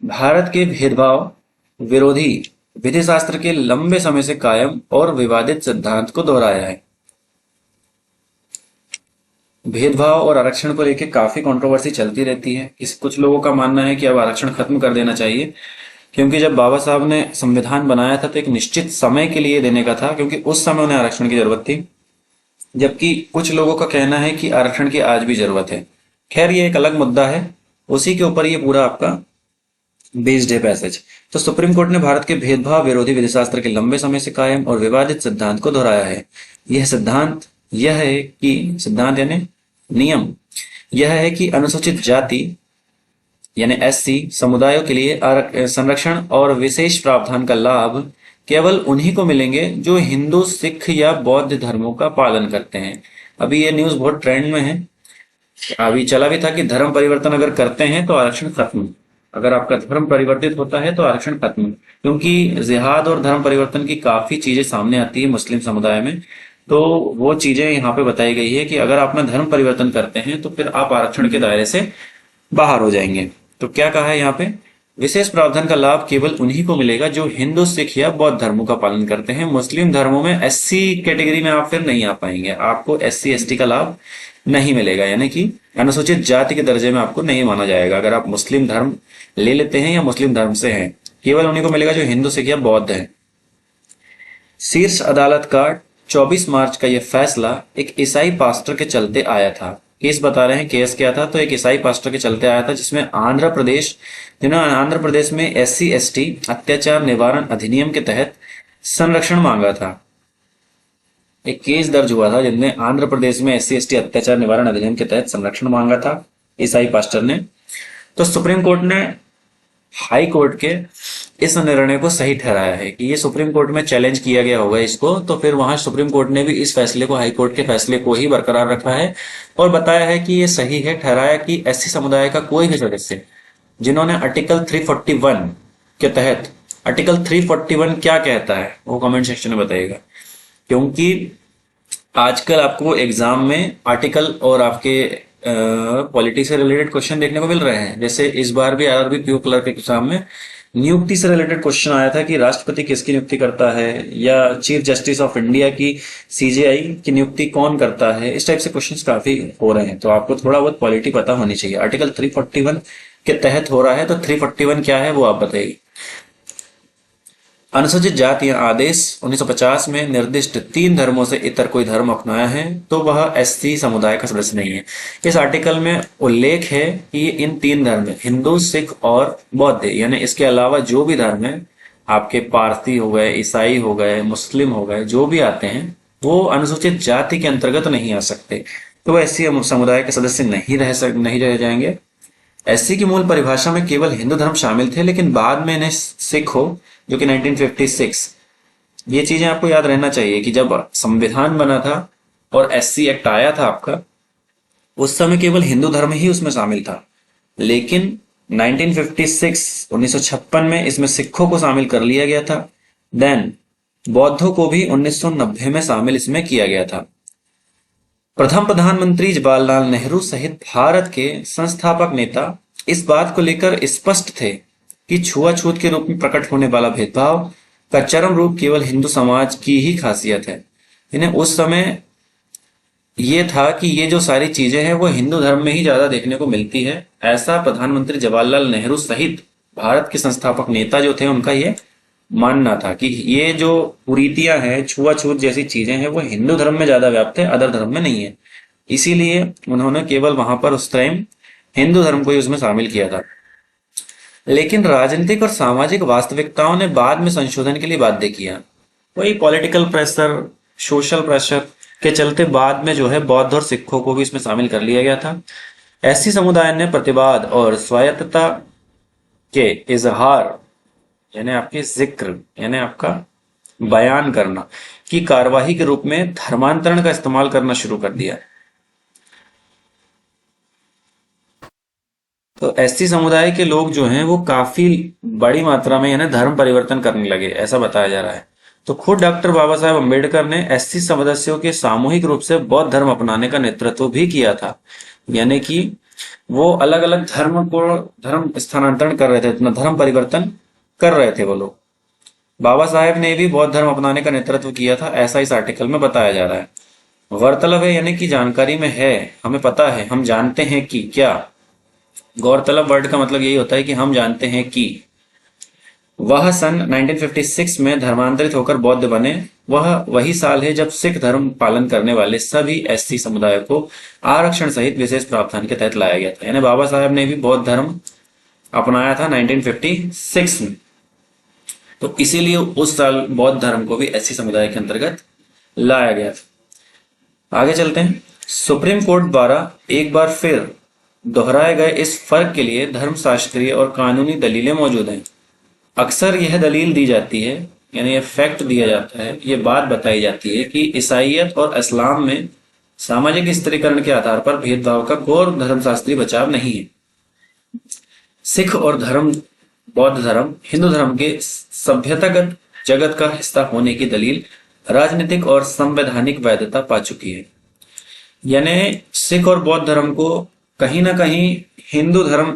S1: भारत के भेदभाव विरोधी विधि शास्त्र के लंबे समय से कायम और विवादित सिद्धांत को दोहराया है। भेदभाव और आरक्षण को लेकर काफी कंट्रोवर्सी चलती रहती है। कुछ लोगों का मानना है कि अब आरक्षण खत्म कर देना चाहिए, क्योंकि जब बाबा साहब ने संविधान बनाया था तो एक निश्चित समय के लिए देने का था, क्योंकि उस समय उन्हें आरक्षण की जरूरत थी। जबकि कुछ लोगों का कहना है कि आरक्षण की आज भी जरूरत है। खैर, ये एक अलग मुद्दा है, उसी के ऊपर ये पूरा आपका बेस्ड है पैसेज। तो सुप्रीम कोर्ट ने भारत के भेदभाव विरोधी विधि शास्त्र के लंबे समय से कायम और विवादित सिद्धांत को दोहराया है। यह सिद्धांत यह है कि सिद्धांत यानी नियम यह है कि अनुसूचित जाति यानी एससी समुदायों के लिए संरक्षण और विशेष प्रावधान का लाभ केवल उन्हीं को मिलेंगे जो हिंदू, सिख या बौद्ध धर्मों का पालन करते हैं। अभी ये न्यूज बहुत ट्रेंड में है, अभी चला भी था कि धर्म परिवर्तन अगर करते हैं तो आरक्षण खत्म, अगर आपका धर्म परिवर्तित होता है तो आरक्षण खत्म। क्योंकि जिहाद और धर्म परिवर्तन की काफी चीजें सामने आती है मुस्लिम समुदाय में, तो वो चीजें यहाँ पे बताई गई है कि अगर आप अपना धर्म परिवर्तन करते हैं तो फिर आप आरक्षण के दायरे से बाहर हो जाएंगे। तो क्या कहा है यहाँ पे, विशेष प्रावधान का लाभ केवल उन्हीं को मिलेगा जो हिंदू, सिख या बौद्ध धर्मों का पालन करते हैं। मुस्लिम धर्मों में एससी कैटेगरी में आप फिर नहीं आ पाएंगे, आपको एससी एसटी का लाभ नहीं मिलेगा, यानी कि अनुसूचित जाति के दर्जे में आपको नहीं माना जाएगा। अगर आप मुस्लिम धर्म ले लेते हैं या मुस्लिम धर्म से हैं, केवल उन्हीं को मिलेगा जो हिंदू, सिख या बौद्ध है। शीर्ष अदालत का 24 मार्च का यह फैसला एक ईसाई पास्टर के चलते आया था। केस बता रहे हैं, केस क्या था, तो एक ईसाई पास्टर के चलते आया था, जिसमें जिन्होंने आंध्र प्रदेश में एससी एसटी अत्याचार निवारण अधिनियम के तहत संरक्षण मांगा था। एक केस दर्ज हुआ था जिनमें आंध्र प्रदेश में एससी एसटी अत्याचार निवारण अधिनियम के तहत संरक्षण मांगा था ईसाई पास्टर ने। तो सुप्रीम कोर्ट ने हाई कोर्ट के इस निर्णय को सही ठहराया है कि ये सुप्रीम कोर्ट में चैलेंज किया गया होगा इसको, तो फिर वहां सुप्रीम कोर्ट ने भी इस फैसले को, हाई कोर्ट के फैसले को ही बरकरार रखा है और बताया है कि ये सही है। ठहराया कि एससी समुदाय का कोई भी सदस्य जिन्होंने आर्टिकल 341 के तहत, आर्टिकल 341 क्या कहता है वो कमेंट सेक्शन में बताइएगा, क्योंकि आजकल आपको एग्जाम में आर्टिकल और आपके पॉलिटी से रिलेटेड क्वेश्चन देखने को मिल रहे हैं। जैसे इस बार भी आरआरबी पीओ क्लर्क के एग्जाम में नियुक्ति से रिलेटेड क्वेश्चन आया था कि राष्ट्रपति किसकी नियुक्ति करता है, या चीफ जस्टिस ऑफ इंडिया की सीजेआई की नियुक्ति कौन करता है। इस टाइप से क्वेश्चंस काफी हो रहे हैं, तो आपको थोड़ा बहुत पॉलिटी पता होनी चाहिए। आर्टिकल 341 के तहत हो रहा है, तो 341 क्या है वो आप बताइए। अनुसूचित जाति या आदेश 1950 में निर्दिष्ट 3 धर्मों से इतर कोई धर्म अपनाया है तो वह एससी समुदाय का सदस्य नहीं है। इस आर्टिकल में उल्लेख है कि इन 3 धर्म हिंदू, सिख और बौद्ध, यानी इसके अलावा जो भी धर्म है, आपके पारसी हो गए, ईसाई हो गए, मुस्लिम हो गए, जो भी आते हैं वो अनुसूचित जाति के अंतर्गत नहीं आ सकते, तो वह एससी समुदाय के सदस्य नहीं रह जाएंगे। एससी की मूल परिभाषा में केवल हिंदू धर्म शामिल थे, लेकिन बाद में इन्हें सिख हो, जो कि 1956, ये चीजें आपको याद रहना चाहिए कि जब संविधान बना था और एससी एक्ट आया था आपका, उस समय केवल हिंदू धर्म ही उसमें शामिल था, लेकिन 1956 में इसमें सिखों को शामिल कर लिया गया था। देन बौद्धों को भी 1990 में शामिल इसमें किया गया था। प्रथम प्रधानमंत्री जवाहरलाल नेहरू सहित भारत के संस्थापक नेता इस बात को लेकर स्पष्ट थे कि छुआछूत के रूप में प्रकट होने वाला भेदभाव का चरम रूप केवल हिंदू समाज की ही खासियत है। इन्हें उस समय ये था कि ये जो सारी चीजें हैं वो हिंदू धर्म में ही ज्यादा देखने को मिलती है। ऐसा प्रधानमंत्री जवाहरलाल नेहरू सहित भारत के संस्थापक नेता जो थे उनका ये मानना था कि ये जो कुरीतियां हैं, छुआछूत जैसी चीजें हैं, वो हिंदू धर्म में ज्यादा व्याप्त है, अदर धर्म में नहीं है। इसीलिए उन्होंने केवल वहां पर उस टाइम हिंदू धर्म को ही उसमें शामिल किया था। लेकिन राजनीतिक और सामाजिक वास्तविकताओं ने बाद में संशोधन के लिए बाध्य किया। वही पॉलिटिकल प्रेशर, सोशल प्रेशर के चलते बाद में जो है बौद्ध और सिखों को भी इसमें शामिल कर लिया गया था। एससी समुदाय ने प्रतिवाद और स्वायत्तता के इजहार यानी आपके जिक्र यानी आपका बयान करना की कार्यवाही के रूप में धर्मांतरण का इस्तेमाल करना शुरू कर दिया। तो एससी समुदाय के लोग जो हैं वो काफी बड़ी मात्रा में यानी धर्म परिवर्तन करने लगे, ऐसा बताया जा रहा है। तो खुद डॉक्टर बाबा साहेब अम्बेडकर ने एससी सदस्यों के सामूहिक रूप से बौद्ध धर्म अपनाने का नेतृत्व भी किया था। यानी कि वो अलग अलग धर्म स्थानांतरण कर रहे थे, अपना धर्म परिवर्तन कर रहे थे वो लोग। बाबा साहेब ने भी बौद्ध धर्म अपनाने का नेतृत्व किया था, ऐसा इस आर्टिकल में बताया जा रहा है। गौरतलब है यानी कि जानकारी में है, हमें पता है, हम जानते हैं कि क्या। गौरतलब वर्ड का मतलब यही होता है कि हम जानते हैं कि वह सन 1956 में धर्मांतरित होकर बौद्ध बने। वह वही साल है जब सिख धर्म पालन करने वाले सभी एससी समुदाय को आरक्षण सहित विशेष प्रावधान के तहत लाया गया था। यानी बाबा साहब ने भी बौद्ध धर्म अपनाया था 1956 में, तो इसीलिए उस साल बौद्ध धर्म को भी एससी समुदाय के अंतर्गत लाया गया था। आगे चलते हैं। सुप्रीम कोर्ट द्वारा एक बार फिर दोहराए गए इस फर्क के लिए धर्मशास्त्रीय और कानूनी दलीलें मौजूद हैं। अक्सर यह दलील दी जाती है, यानी यह फैक्ट दिया जाता है, यह बात बताई जाती है कि ईसाईयत और इस्लाम में सामाजिक स्त्रीकरण के आधार पर भेदभाव का कोई धर्मशास्त्रीय बचाव नहीं है। सिख और बौद्ध धर्म हिंदू धर्म के सभ्यतागत जगत का हिस्सा होने की दलील राजनीतिक और संवैधानिक वैधता पा चुकी है। यानी सिख और बौद्ध धर्म को कहीं ना कहीं हिंदू धर्म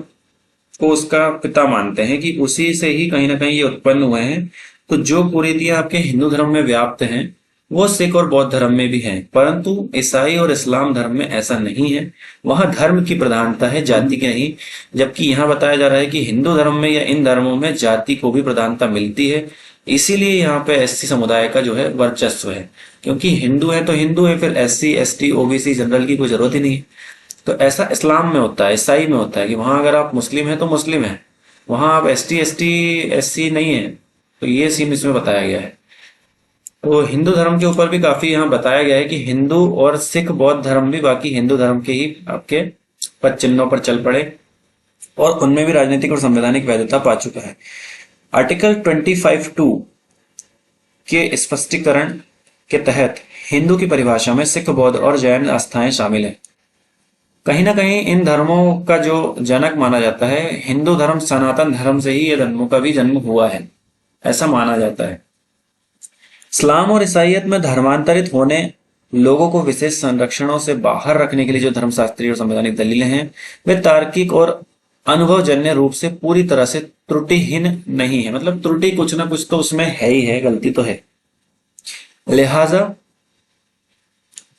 S1: को उसका पिता मानते हैं कि उसी से ही कहीं ना कहीं ये उत्पन्न हुए हैं। तो जो कुरीतियां आपके हिंदू धर्म में व्याप्त हैं वो सिख और बौद्ध धर्म में भी हैं, परंतु ईसाई और इस्लाम धर्म में ऐसा नहीं है। वहां धर्म की प्रधानता है, जाति की नहीं। जबकि यहाँ बताया जा रहा है कि हिंदू धर्म में या इन धर्मों में जाति को भी प्रधानता मिलती है। इसीलिए यहाँ पे एससी समुदाय का जो है वर्चस्व है, क्योंकि हिंदू है तो हिंदू है, फिर एससी एसटी ओबीसी जनरल की कोई जरूरत ही नहीं है। तो ऐसा इस्लाम में होता है, ईसाई में होता है कि वहां अगर आप मुस्लिम हैं तो मुस्लिम है, वहां आप एसटी एसटी एससी नहीं है। तो ये सीन इसमें बताया गया है। तो हिंदू धर्म के ऊपर भी काफी यहाँ बताया गया है कि हिंदू और सिख बौद्ध धर्म भी बाकी हिंदू धर्म के ही आपके पद चिन्हों पर चल पड़े और उनमें भी राजनीतिक और संवैधानिक वैधता पा चुका है। आर्टिकल 25(2) के स्पष्टीकरण के तहत हिंदू की परिभाषा में सिख बौद्ध और जैन आस्थाएं शामिल है। कहीं ना कहीं इन धर्मों का जो जनक माना जाता है हिंदू धर्म, सनातन धर्म से ही ये धर्मों का भी जन्म हुआ है, ऐसा माना जाता है। इस्लाम और ईसाईयत में धर्मांतरित होने लोगों को विशेष संरक्षणों से बाहर रखने के लिए जो धर्मशास्त्रीय और संवैधानिक दलीलें हैं वे तार्किक और अनुभवजन्य रूप से पूरी तरह से त्रुटिहीन नहीं है। मतलब त्रुटि कुछ ना कुछ तो उसमें है ही है, गलती तो है। लिहाजा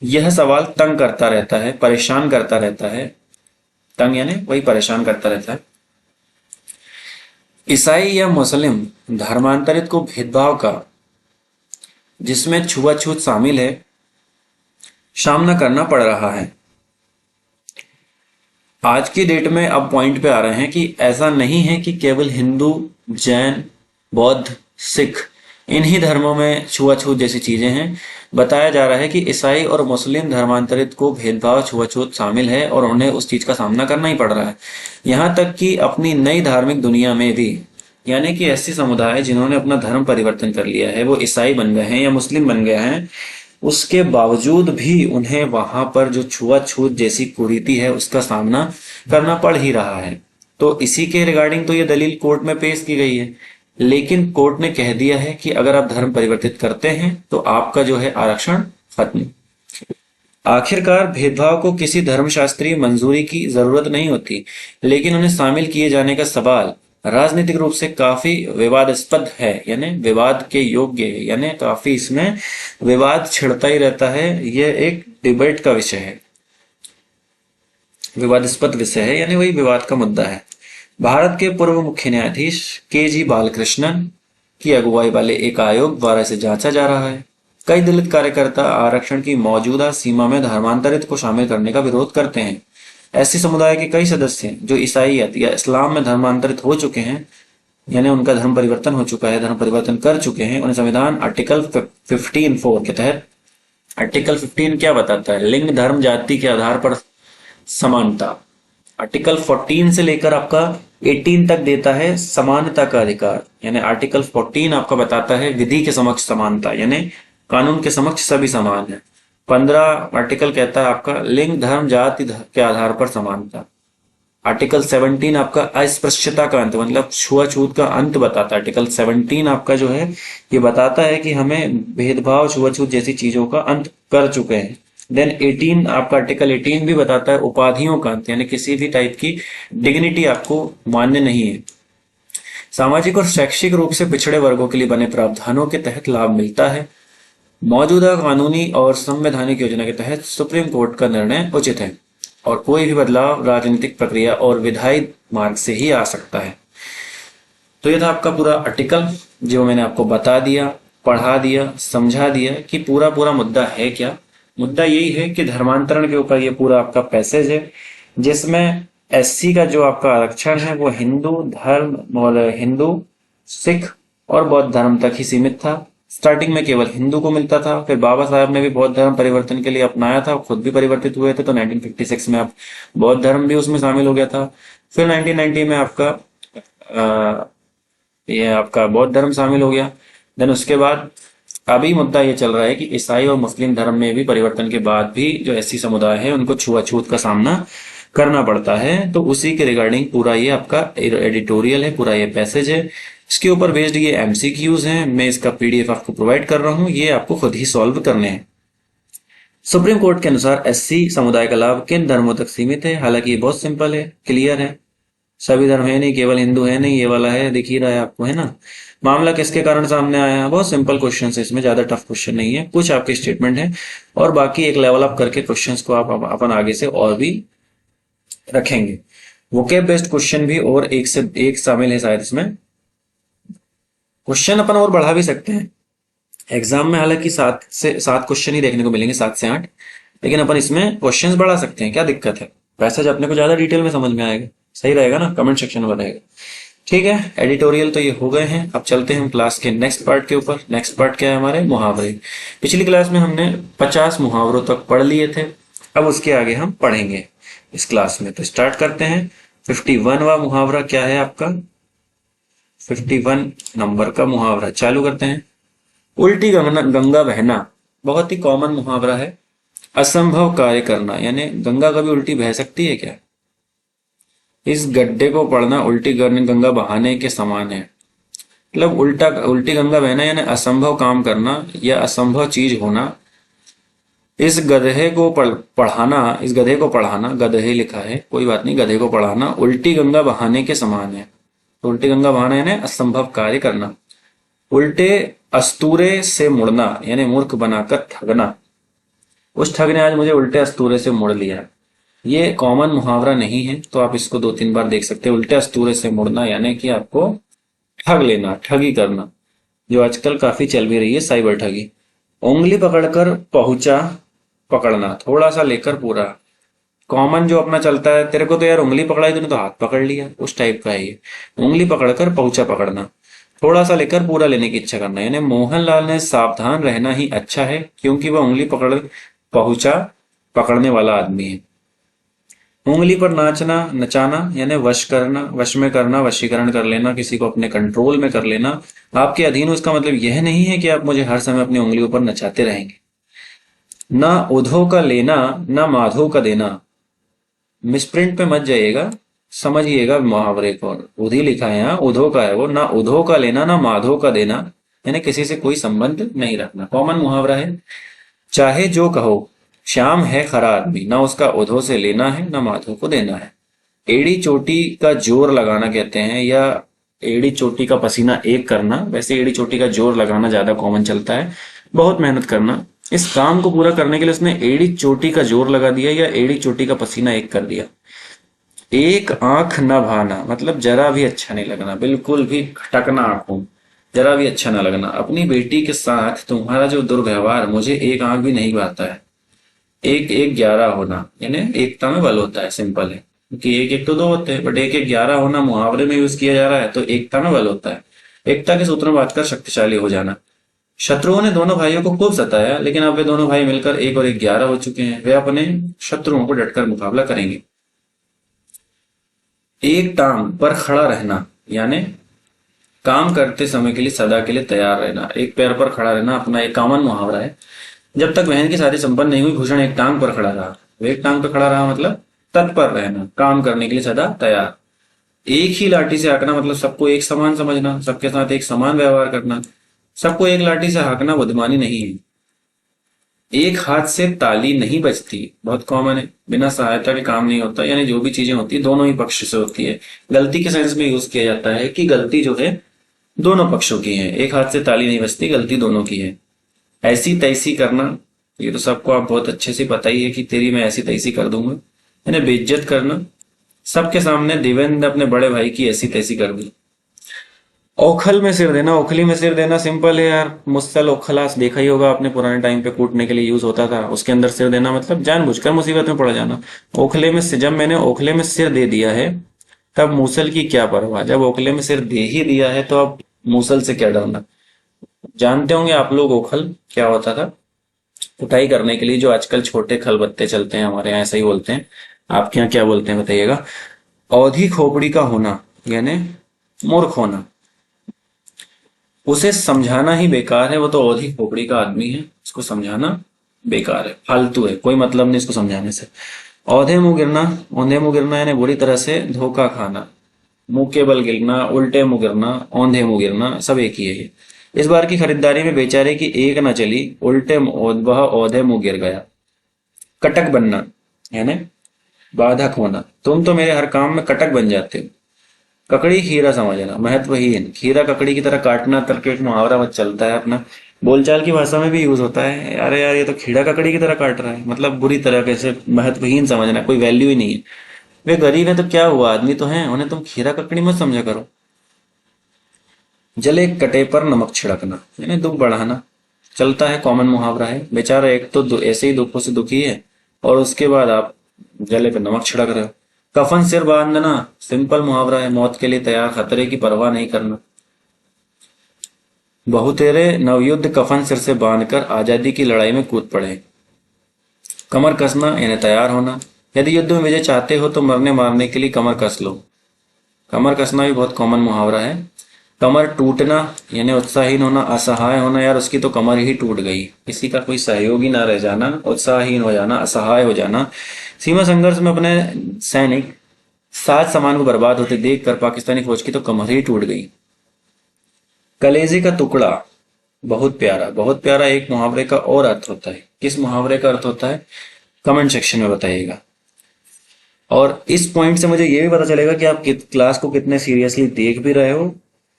S1: यह सवाल तंग करता रहता है, परेशान करता रहता है। तंग यानी वही परेशान करता रहता है। ईसाई या मुस्लिम धर्मांतरित को भेदभाव का, जिसमें छुआछूत शामिल है, सामना करना पड़ रहा है। आज की डेट में अब पॉइंट पे आ रहे हैं कि ऐसा नहीं है कि केवल हिंदू, जैन, बौद्ध, सिख इन्हीं धर्मों में छुआछूत जैसी चीजें हैं। बताया जा रहा है कि ईसाई और मुस्लिम धर्मांतरित को भेदभाव, छुआछूत शामिल है और उन्हें उस चीज का सामना करना ही पड़ रहा है। यहाँ तक कि अपनी नई धार्मिक दुनिया में भी, यानी कि ऐसे समुदाय जिन्होंने अपना धर्म परिवर्तन कर लिया है, वो ईसाई बन गए हैं या मुस्लिम बन गए हैं, उसके बावजूद भी उन्हें वहां पर जो छुआछूत जैसी कुरीति है उसका सामना करना पड़ ही रहा है। तो इसी के रिगार्डिंग तो ये दलील कोर्ट में पेश की गई है, लेकिन कोर्ट ने कह दिया है कि अगर आप धर्म परिवर्तित करते हैं तो आपका जो है आरक्षण खत्म। आखिरकार भेदभाव को किसी धर्मशास्त्रीय मंजूरी की जरूरत नहीं होती, लेकिन उन्हें शामिल किए जाने का सवाल राजनीतिक रूप से काफी विवादास्पद है, यानी विवाद के योग्य है, यानी काफी इसमें विवाद छिड़ता ही रहता है। यह एक डिबेट का विषय है, विवादास्पद विषय है, यानी वही विवाद का मुद्दा है। भारत के पूर्व मुख्य न्यायाधीश के.जी. बालकृष्णन की अगुवाई वाले एक आयोग द्वारा इसे जांचा जा रहा है। कई दलित कार्यकर्ता आरक्षण की मौजूदा सीमा में धर्मांतरित को शामिल करने का विरोध करते हैं। ऐसे समुदाय के कई सदस्य जो ईसाईयत या इस्लाम में धर्मांतरित हो चुके हैं, यानी उनका धर्म परिवर्तन हो चुका है, धर्म परिवर्तन कर चुके हैं, उन्हें संविधान आर्टिकल 15(4) के तहत, आर्टिकल 15 क्या बताता है? लिंग, धर्म, जाति के आधार पर समानता। आर्टिकल 14 से लेकर आपका 18 तक देता है समानता का अधिकार, यानी आर्टिकल 14 आपका बताता है विधि के समक्ष समानता, यानी कानून के समक्ष सभी समान है। 15 आर्टिकल कहता है आपका लिंग, धर्म, जाति के आधार पर समानता। आर्टिकल 17 आपका अस्पृश्यता का अंत मतलब छुआछूत का अंत बताता है। आर्टिकल 17 आपका जो है ये बताता है कि हमें भेदभाव छुआछूत जैसी चीजों का अंत कर चुके हैं। देन 18 आपका आर्टिकल 18 भी बताता है उपाधियों का अंत, यानी किसी भी टाइप की डिग्निटी आपको मान्य नहीं है। सामाजिक और शैक्षिक रूप से पिछड़े वर्गों के लिए बने प्रावधानों के तहत लाभ मिलता है। मौजूदा कानूनी और संवैधानिक योजना के तहत सुप्रीम कोर्ट का निर्णय उचित है और कोई भी बदलाव राजनीतिक प्रक्रिया और विधायी मार्ग से ही आ सकता है। तो ये था आपका पूरा आर्टिकल जो मैंने आपको बता दिया, पढ़ा दिया, समझा दिया कि पूरा पूरा मुद्दा है क्या। मुद्दा यही है कि धर्मांतरण के ऊपर ये पूरा आपका पैसेज है, जिसमें एससी का जो आपका आरक्षण है वो हिंदू धर्म और हिंदू, सिख और बौद्ध धर्म तक ही सीमित था। स्टार्टिंग में केवल हिंदू को मिलता था, फिर बाबा साहब ने भी बौद्ध धर्म परिवर्तन के लिए अपनाया था, खुद भी परिवर्तित हुए थे, तो 1956 में आप बौद्ध धर्म भी उसमें शामिल हो गया था। फिर 1990 में आपका ये आपका बौद्ध धर्म शामिल हो गया। देन उसके बाद अभी मुद्दा ये चल रहा है कि ईसाई और मुस्लिम धर्म में भी परिवर्तन के बाद भी जो एससी समुदाय है उनको छुआछूत का सामना करना पड़ता है। तो उसी के रिगार्डिंग पूरा ये आपका एडिटोरियल है, पूरा ये पैसेज है, इसके ऊपर बेस्ड ये एमसीक्यूज हैं। मैं इसका पीडीएफ आपको प्रोवाइड कर रहा हूं, ये आपको खुद ही सॉल्व करने हैं। सुप्रीम कोर्ट के अनुसार एससी समुदाय का लाभ किन धर्मों तक सीमित है? हालांकि ये बहुत सिंपल है, क्लियर है, सभी धर्म है नहीं, केवल हिंदू है नहीं, ये वाला है, दिख ही रहा है आपको, है ना। मामला किसके कारण सामने आया है? बहुत सिंपल क्वेश्चन है, इसमें ज्यादा टफ क्वेश्चन नहीं है, कुछ आपके स्टेटमेंट है और बाकी एक लेवल अप करके क्वेश्चंस को आप अपन आगे से और भी रखेंगे। वोकेब बेस्ड क्वेश्चन भी और एक से एक शामिल है शायद इसमें। क्वेश्चन अपन और बढ़ा भी सकते हैं एग्जाम में, हालांकि 7 क्वेश्चन ही देखने को मिलेंगे, 7 से 8, लेकिन अपन इसमें क्वेश्चंस बढ़ा सकते हैं, क्या दिक्कत है? पैसेज अपने को ज्यादा डिटेल में समझ में आएगा, सही रहेगा ना, कमेंट सेक्शन में बताएगा। ठीक है, एडिटोरियल तो ये हो गए हैं। अब चलते हैं हम क्लास के नेक्स्ट पार्ट के ऊपर। नेक्स्ट पार्ट क्या है हमारे? मुहावरे। पिछली क्लास में हमने 50 मुहावरों तक पढ़ लिए थे, अब उसके आगे हम पढ़ेंगे इस क्लास में। तो स्टार्ट करते हैं। 51वां मुहावरा क्या है आपका? 51 नंबर का मुहावरा चालू करते हैं। उल्टी गंगा बहना, बहुत ही कॉमन मुहावरा है। असंभव कार्य करना, यानी गंगा कभी उल्टी बह सकती है क्या? इस गड्ढे को पढ़ना उल्टी गंगा बहाने के समान है। मतलब उल्टी गंगा बहना यानी असंभव काम करना या असंभव चीज होना। इस गधे को पढ़ाना, इस गधे को पढ़ाना, गधे लिखा है कोई बात नहीं, गधे को पढ़ाना उल्टी गंगा बहाने के समान है। तो उल्टी गंगा बहाना यानी असंभव कार्य करना। उल्टे अस्तूरे से मुड़ना यानी मूर्ख बनाकर ठगना। उस ठग ने आज मुझे उल्टे अस्तूरे से मुड़ लिया। ये कॉमन मुहावरा नहीं है, तो आप इसको 2-3 बार देख सकते हैं। उल्टे अस्तूरे से मुड़ना यानी कि आपको ठग लेना, ठगी करना, जो आजकल काफी चल भी रही है, साइबर ठगी। उंगली पकड़कर पहुंचा पकड़ना, थोड़ा सा लेकर पूरा। कॉमन जो अपना चलता है, तेरे को तो यार उंगली पकड़ाई, तूने तो हाथ पकड़ लिया, उस टाइप का है ये। उंगली पकड़कर पहुंचा पकड़ना, थोड़ा सा लेकर पूरा लेने की इच्छा करना। यानी मोहनलाल ने सावधान रहना ही अच्छा है, क्योंकि वह उंगली पकड़ पहुंचा पकड़ने वाला आदमी है। उंगली पर नाचना नचाना यानी वश करना, वश में करना, वशीकरण कर लेना, किसी को अपने कंट्रोल में कर लेना, आपके अधीन हो। इसका मतलब यह नहीं है कि आप मुझे हर समय अपनी उंगलियों पर नचाते रहेंगे। ना उधो का लेना ना माधो का देना, मिसप्रिंट पे मत जाइएगा, समझिएगा मुहावरे को। उधी लिखा है यहाँ, उधो का है वो। ना उधो का लेना ना माधो का देना, यानी किसी से कोई संबंध नहीं रखना। कॉमन मुहावरा है। चाहे जो कहो श्याम है खरा आदमी, ना उसका उधो से लेना है ना माधो को देना है। एड़ी चोटी का जोर लगाना कहते हैं, या एड़ी चोटी का पसीना एक करना। वैसे एड़ी चोटी का जोर लगाना ज्यादा कॉमन चलता है, बहुत मेहनत करना। इस काम को पूरा करने के लिए उसने एड़ी चोटी का जोर लगा दिया या एड़ी चोटी का पसीना एक कर दिया। एक आंख न भाना, मतलब जरा भी अच्छा नहीं लगना, बिल्कुल भी खटकना आंखों, जरा भी अच्छा ना लगना। अपनी बेटी के साथ तुम्हारा जो दुर्व्यवहार मुझे एक आंख भी नहीं भाता है। एक एक 11 होना यानी एकता में बल होता है, सिंपल है, क्योंकि एक एक तो 2 होते हैं, बट एक एक 11 होना मुहावरे में यूज किया जा रहा है, तो एकता में बल होता है। एकता के सूत्र में बात कर शक्तिशाली हो जाना। शत्रुओं ने दोनों भाइयों को खूब सताया, लेकिन अब वे दोनों भाई मिलकर 1 और 1 11 हो चुके हैं। वे अपने शत्रुओं को डटकर मुकाबला करेंगे। एक टांग पर खड़ा रहना यानी काम करते समय के लिए सदा के लिए तैयार रहना, एक पैर पर खड़ा रहना अपना एक कॉमन मुहावरा है। जब तक बहन की शादी संपन्न नहीं हुई, भूषण एक टांग पर खड़ा रहा। वो एक टांग पर खड़ा रहा मतलब तत्पर रहना, काम करने के लिए सदा तैयार। एक ही लाठी से हाँकना मतलब सबको एक समान समझना, सबके साथ एक समान व्यवहार करना। सबको एक लाठी से हाँकना बुद्धिमानी नहीं है। एक हाथ से ताली नहीं बजती, बहुत कॉमन है। बिना सहायता के काम नहीं होता, यानी जो भी चीजें होती है दोनों ही पक्ष से होती है। गलती के सेंस में यूज किया जाता है कि गलती जो है दोनों पक्षों की है। एक हाथ से ताली नहीं बजती, गलती दोनों की है। ऐसी तैसी करना, ये तो सबको आप बहुत अच्छे से पता ही है कि तेरी मैं ऐसी तैसी कर दूंगा, यानी बेइज्जत करना। सबके सामने देवेंद्र ने अपने बड़े भाई की ऐसी तैसी कर दी। ओखल में सिर देना, ओखली में सिर देना सिंपल है यार। मुसल ओखलास देखा ही होगा आपने, पुराने टाइम पे कूटने के लिए यूज होता था। उसके अंदर सिर देना मतलब जानबूझकर मुसीबत में पड़ जाना। ओखले में जब मैंने ओखले में सिर दे दिया है तब मूसल की क्या परवाह। जब ओखले में सिर दे ही दिया है तो अब मूसल से क्या डरना। जानते होंगे आप लोग ओखल क्या होता था? कुटाई करने के लिए जो आजकल छोटे खलबत्ते चलते हैं, हमारे यहाँ ऐसा ही बोलते हैं। आपके यहाँ क्या बोलते हैं बताइएगा? औधी खोपड़ी का होना यानी मूर्ख होना। उसे समझाना ही बेकार है, वो तो औधी खोपड़ी का आदमी है, उसको समझाना बेकार है, फालतू है, कोई मतलब नहीं इसको समझाने से। औंधे मुंह गिरना, औंधे मुंह गिरना यानी बुरी तरह से धोखा खाना। मुंह के बल गिरना, उल्टे मुंह गिरना, औंधे मुंह गिरना, सब एक ही है ये। इस बार की खरीदारी में बेचारे की एक न चली, वह औंधे मुंह गिर गया। कटक बनना यानी बाधक होना। तुम तो मेरे हर काम में कटक बन जाते हो। ककड़ी खीरा समझना, महत्वहीन। खीरा ककड़ी की तरह काटना करके एक मुहावरा मत चलता है अपना, बोलचाल की भाषा में भी यूज होता है। अरे यार ये तो खीरा ककड़ी की तरह काट रहा है, मतलब बुरी तरह से महत्वहीन समझना, कोई वैल्यू ही नहीं है। वे गरीब है तो क्या हुआ, आदमी तो है, उन्हें तुम खीरा ककड़ी मत समझा करो। जले कटे पर नमक छिड़कना यानी दुख बढ़ाना। चलता है, कॉमन मुहावरा है। बेचारा एक तो ऐसे ही दुखों से दुखी है और उसके बाद आप जले पे नमक छिड़क रहे हो। कफन सिर बांधना सिंपल मुहावरा है, मौत के लिए तैयार, खतरे की परवाह नहीं करना। बहुतेरे नवयुद्ध कफन सिर से बांधकर आजादी की लड़ाई में कूद पड़े। कमर कसना यानी तैयार होना। यदि युद्ध में विजय चाहते हो तो मरने मारने के लिए कमर कस लो। कमर कसना भी बहुत कॉमन मुहावरा है। कमर टूटना यानी उत्साहहीन होना, असहाय होना। यार उसकी तो कमर ही टूट गई, किसी का कोई सहयोगी ना रह जाना, उत्साहहीन हो जाना, असहाय हो जाना। सीमा संघर्ष में अपने सैनिक सात सामान को बर्बाद होते देखकर पाकिस्तानी फौज की तो कमर ही टूट गई। कलेजे का टुकड़ा बहुत प्यारा, बहुत प्यारा एक मुहावरे का और अर्थ होता है। किस मुहावरे का अर्थ होता है कमेंट सेक्शन में बताइएगा। और इस पॉइंट से मुझे ये भी पता चलेगा कि आप क्लास को कितने सीरियसली देख भी रहे हो